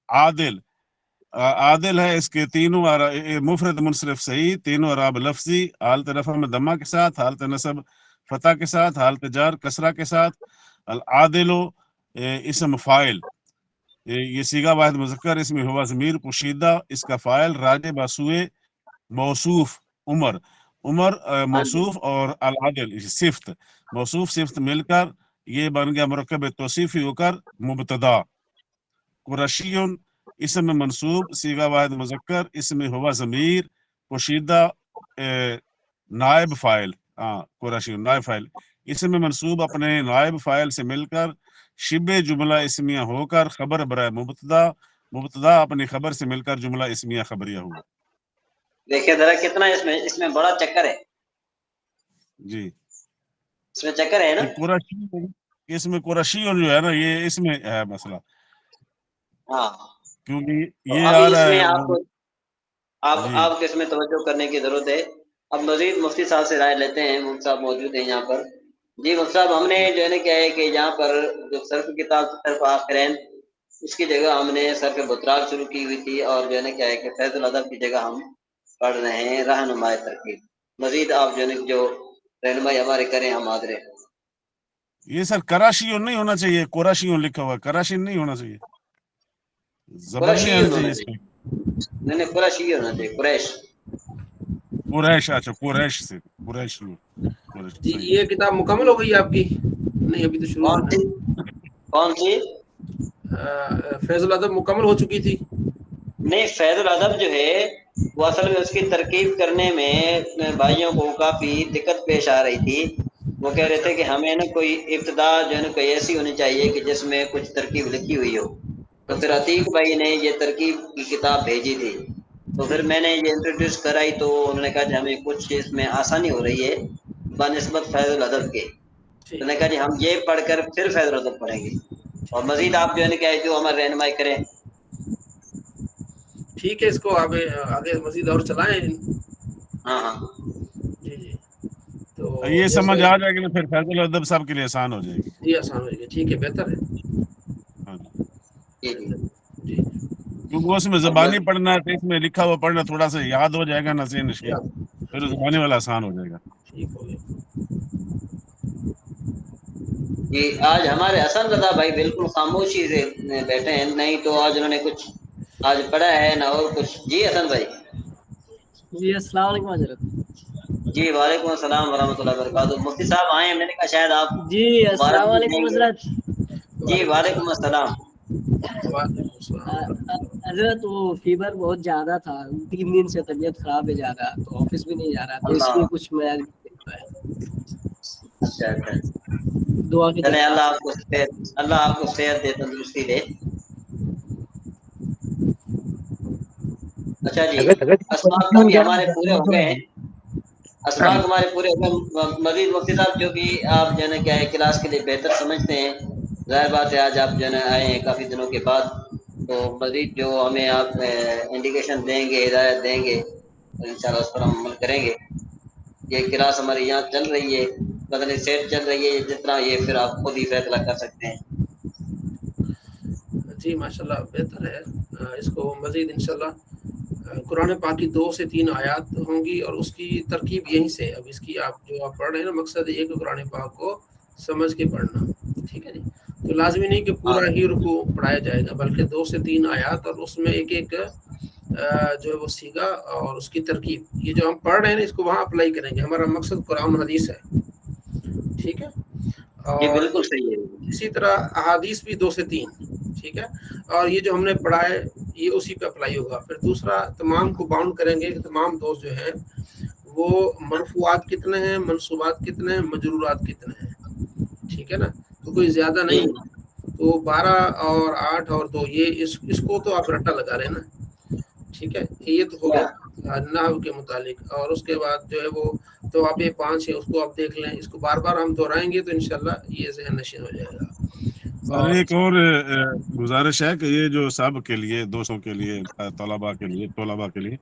[SPEAKER 6] عادل ہے، اس کے تینوں مفرد منصرف صحیح، تینوں اعراب لفظی، حالت رفع میں ضمہ کے ساتھ، حالت نصب فتح کے ساتھ، حالت جر کسرہ کے ساتھ. العادل اسم فاعل، یہ صیغہ واحد مذکر، اس میں ہوا ضمیر پوشیدہ، اس کا فاعل راجع بسوئے موصوف عمر
[SPEAKER 1] ہاں جی
[SPEAKER 6] موصوف، اور العادل صفت، موصوف صفت مل کر یہ بن گیا مرکب توصیفی ہو کر مبتدا. قرشی اسم منصوب، صیغہ واحد مذکر، اس میں ہوا ضمیر پوشیدہ نائب فاعل. قرشی نائب فاعل، اسم منصوب اپنے نائب فاعل سے مل کر شبہ جملہ اسمیہ ہو کر خبر برائے مبتدا اپنی خبر سے مل کر جملہ اسمیہ خبریہ ہوا.
[SPEAKER 1] دیکھیے ذرا کتنا اس میں بڑا چکر ہے.
[SPEAKER 6] جی،
[SPEAKER 1] اس میں چکر ہے نا.
[SPEAKER 6] یہ قرشی، اس میں قرشی جو ہے نا، یہ اس میں ہے مسئلہ،
[SPEAKER 1] ہاں،
[SPEAKER 6] کیونکہ
[SPEAKER 1] تو
[SPEAKER 6] یہ
[SPEAKER 1] ابھی
[SPEAKER 6] آ
[SPEAKER 1] اس
[SPEAKER 6] رہا ہے
[SPEAKER 1] میں آپ کو
[SPEAKER 6] جی
[SPEAKER 1] آپ کو اس میں توجہ کرنے کی ضرورت ہے. اب مزید مفتی صاحب سے رائے لیتے ہیں. مفتی صاحب موجود ہیں یہاں پر. جی مفتی صاحب، ہم نے جو ہے نا کیا ہے کہ یہاں پر جو صرف کتاب صرف آخرین اس کی جگہ ہم نے صرف بطراک شروع کی ہوئی تھی، اور جو ہے نا کیا ہے کہ فیض الادب کی جگہ ہم پڑھ رہے ہیں رہنمائے ترکیب. مزید آپ جو ہے نا جو رہنمائی ہمارے کریں ہم حاضر ہیں.
[SPEAKER 6] یہ سر کراشیوں نہیں ہونا چاہیے، قراشیوں لکھا ہوا، کراشی نہیں ہونا چاہیے، زبر نہیں آنا چاہیے اس میں.
[SPEAKER 1] نہیں نہیں، قریشی ہونا چاہیے، قریش.
[SPEAKER 6] قریش، اچھا قریش سے، قریش
[SPEAKER 4] جی
[SPEAKER 6] صحیح.
[SPEAKER 4] یہ کتاب مکمل ہو گئی آپ کی؟ نہیں ابھی تو شروع
[SPEAKER 1] کون سی؟ کون سی؟
[SPEAKER 4] فیض الادب مکمل ہو چکی تھی.
[SPEAKER 1] نہیں، فیض الادب جو ہے وہ اصل میں اس کی ترکیب کرنے میں بھائیوں کو کافی دقت پیش آ رہی تھی. وہ کہہ رہے تھے کہ ہمیں نا کوئی ابتدا جو ہے نا کوئی ایسی ہونی چاہیے کہ جس میں کچھ ترکیب لکھی ہوئی ہو. تو پھر عتیق بھائی نے یہ ترکیب کی کتاب بھیجی تھی. تو پھر میں نے یہ انٹروڈیوس کرائی تو انہوں نے کہا کہ ہمیں کچھ اس میں آسانی ہو رہی ہے بنسبت فیض الادب کے. تو نے کہا جی ہم یہ پڑھ کر پھر فیض الادب پڑھیں گے، اور مزید آپ جو ہے نا کیا ہے جو ہمارے رہنمائی کریں.
[SPEAKER 4] ٹھیک ہے، اس کو آگے مزید اور چلائیں.
[SPEAKER 1] ہاں ہاں
[SPEAKER 4] جی جی. تو
[SPEAKER 6] یہ سمجھ
[SPEAKER 4] جیسے
[SPEAKER 6] آ جائے گی تو پھر فیض الادب صاحب کے لیے آسان ہو جائے گی.
[SPEAKER 4] جی آسان ہو گیا. ٹھیک ہے، بہتر ہے.
[SPEAKER 6] ہاں جی.
[SPEAKER 1] جی جی.
[SPEAKER 4] جی
[SPEAKER 6] کیونکہ اس میں زبانی پڑھنا ہے تو اس میں لکھا ہوا پڑھنا تھوڑا سا یاد ہو جائے گا نصیحت نشی، پھر زبانی والا آسان ہو جائے گا.
[SPEAKER 4] ٹھیک ہو گیا.
[SPEAKER 1] جی آج ہمارے حسن رضا بھائی بالکل خاموشی سے بیٹھے ہیں، نہیں تو آج انہوں نے کچھ آج پڑھا ہے نہ اور کچھ. جی حسن بھائی.
[SPEAKER 8] جی السلام علیکم حضرت.
[SPEAKER 1] جی وعلیکم السلام ورحمۃ اللہ وبرکاتہ. مفتی صاحب آئے ہیں، میں نے کہا شاید آپ
[SPEAKER 8] جی السلام
[SPEAKER 1] مبارک دیں
[SPEAKER 8] علیکم
[SPEAKER 1] گے.
[SPEAKER 8] حضرت.
[SPEAKER 1] جی وعلیکم السلام.
[SPEAKER 4] وعلیکم السلام.
[SPEAKER 8] حضرت وہ فیور بہت زیادہ تھا، 3 دن سے طبیعت خراب ہے زیادہ، تو آفس بھی نہیں جا رہا، تو اس
[SPEAKER 1] اللہ.
[SPEAKER 8] لیے کچھ میں
[SPEAKER 1] اچھا اچھا.
[SPEAKER 8] دعا کی
[SPEAKER 1] چلے اللہ
[SPEAKER 8] درخواست
[SPEAKER 1] آپ کو صحت، اللہ آپ کو صحت دے، تندرستی دے. اچھا جی، اسباق ابھی ہمارے پورے ہو گئے ہیں. اسباق ہمارے پورے ہو گئے. مزید مفتی صاحب جو بھی آپ جو ہے نا کیا ہے کلاس کے لیے بہتر سمجھتے ہیں، ظاہر بات ہے آج آپ جو ہے نا آئے ہیں کافی دنوں کے بعد، تو مزید جو ہمیں آپ انڈیکیشن دیں گے، ہدایت دیں گے، انشاءاللہ اس پر ہم عمل کریں گے. یہ کلاس ہماری یہاں چل رہی ہے، بدل سیٹ چل رہی ہے، جتنا یہ پھر آپ خود ہی فیصلہ کر سکتے ہیں.
[SPEAKER 4] جی ماشاءاللہ بہتر ہے. اس کو مزید انشاءاللہ قرآن پاک کی 2 سے 3 آیات ہوں گی اور اس کی ترکیب یہیں سے. اب اس کی آپ جو آپ پڑھ رہے ہیں نا، مقصد ایک قرآن پاک کو سمجھ کے پڑھنا. ٹھیک ہے جی. تو لازمی نہیں کہ
[SPEAKER 1] ہاں
[SPEAKER 4] پورا ہی رکوع پڑھایا جائے گا، بلکہ 2 سے 3 آیات، اور اس میں ایک ایک جو ہے وہ سیگا اور اس کی ترکیب، یہ جو ہم پڑھ رہے ہیں نا اس کو وہاں اپلائی کریں گے. ہمارا مقصد قرآن حدیث ہے. ٹھیک ہے.
[SPEAKER 1] جی
[SPEAKER 4] اور
[SPEAKER 1] بالکل صحیح ہے.
[SPEAKER 4] اسی طرح احادیث بھی 2 سے 3. ٹھیک ہے. اور یہ جو ہم نے پڑھا ہے یہ اسی پہ اپلائی ہوگا. پھر دوسرا، تمام کو باؤنڈ کریں گے کہ تمام دوست جو ہیں وہ مرفوعات کتنے ہیں، منصوبات کتنے ہیں، مجرورات کتنے ہیں. ٹھیک ہے نا. تو کوئی زیادہ
[SPEAKER 1] جی
[SPEAKER 4] نہیں. تو 12 اور 8 اور 2، یہ اس کو تو آپ رٹا لگا رہے ہیں نا. ٹھیک ہے. یہ تو ہو گیا نحو کے متعلق. اور اس کے بعد جو ہے وہ تو آپ یہ 5 ہے، اس کو آپ دیکھ لیں. اس کو بار بار ہم دہرائیں گے تو انشاءاللہ یہ ذہن نشین ہو جائے گا.
[SPEAKER 6] سر ایک اور گزارش ہے کہ یہ جو سب کے لیے، دوستوں کے لیے، طلباء کے لیے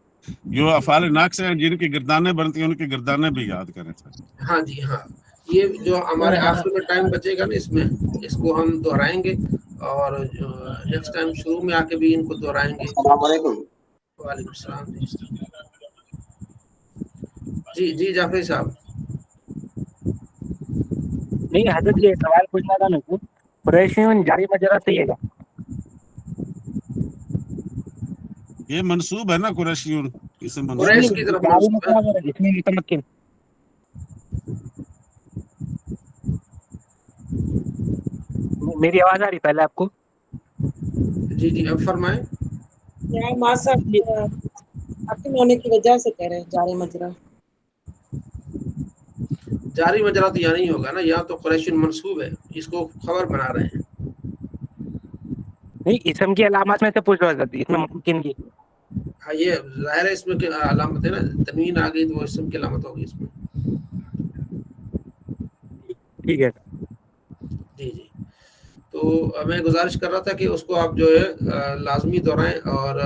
[SPEAKER 6] جو افعال ناقص ہیں جن کی گردانیں بنتی ہیں ان کی گردانیں بھی یاد کریں سر.
[SPEAKER 4] ہاں جی ہاں. یہ جو ہمارے آخر میں ٹائم بچے گا نا اس کو ہم دہرائیں گے، اور نیکسٹ ٹائم شروع میں آ کے بھی ان کو دہرائیں گے.
[SPEAKER 1] السلام علیکم.
[SPEAKER 4] وعلیکم السلام. جی جعفری صاحب.
[SPEAKER 5] نہیں حضرت یہ سوال پوچھنا تھا میرے کو، قریشیون جاری مجرا صحیح ہے.
[SPEAKER 6] یہ منسوب ہے نا قریشیون، اسے منسوب
[SPEAKER 4] قریش
[SPEAKER 6] ہے.
[SPEAKER 4] کی طرف
[SPEAKER 5] جاری
[SPEAKER 4] منسوب ہے.
[SPEAKER 5] مجرا اس میں متمکن. میری آواز آ رہی پہلے آپ کو؟
[SPEAKER 4] جی جی اب فرمائیں.
[SPEAKER 2] یہاں ماسا حاکم ہونے کی وجہ سے کہہ رہے ہیں جاری مجرا.
[SPEAKER 4] جاری مجرا تو یہاں نہیں ہوگا نا، یہاں تو قریشین منسوب ہے، اس کو خبر بنا رہے ہیں.
[SPEAKER 5] نہیں، اسم کی علامات میں سے پوچھ رہا تھا، اس میں ممکن کی.
[SPEAKER 4] ہاں یہ ظاہر ہے اس میں علامت ہے نا، تنوین آ گئی تو وہ اسم کی علامت ہوگی اس میں.
[SPEAKER 5] ٹھیک ہے.
[SPEAKER 4] جی جی. تو میں گزارش کر رہا تھا کہ اس کو آپ جو ہے لازمی دہرائیں. اور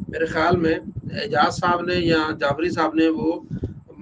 [SPEAKER 4] میرے خیال میں اعجاز صاحب نے یا جعفری صاحب نے وہ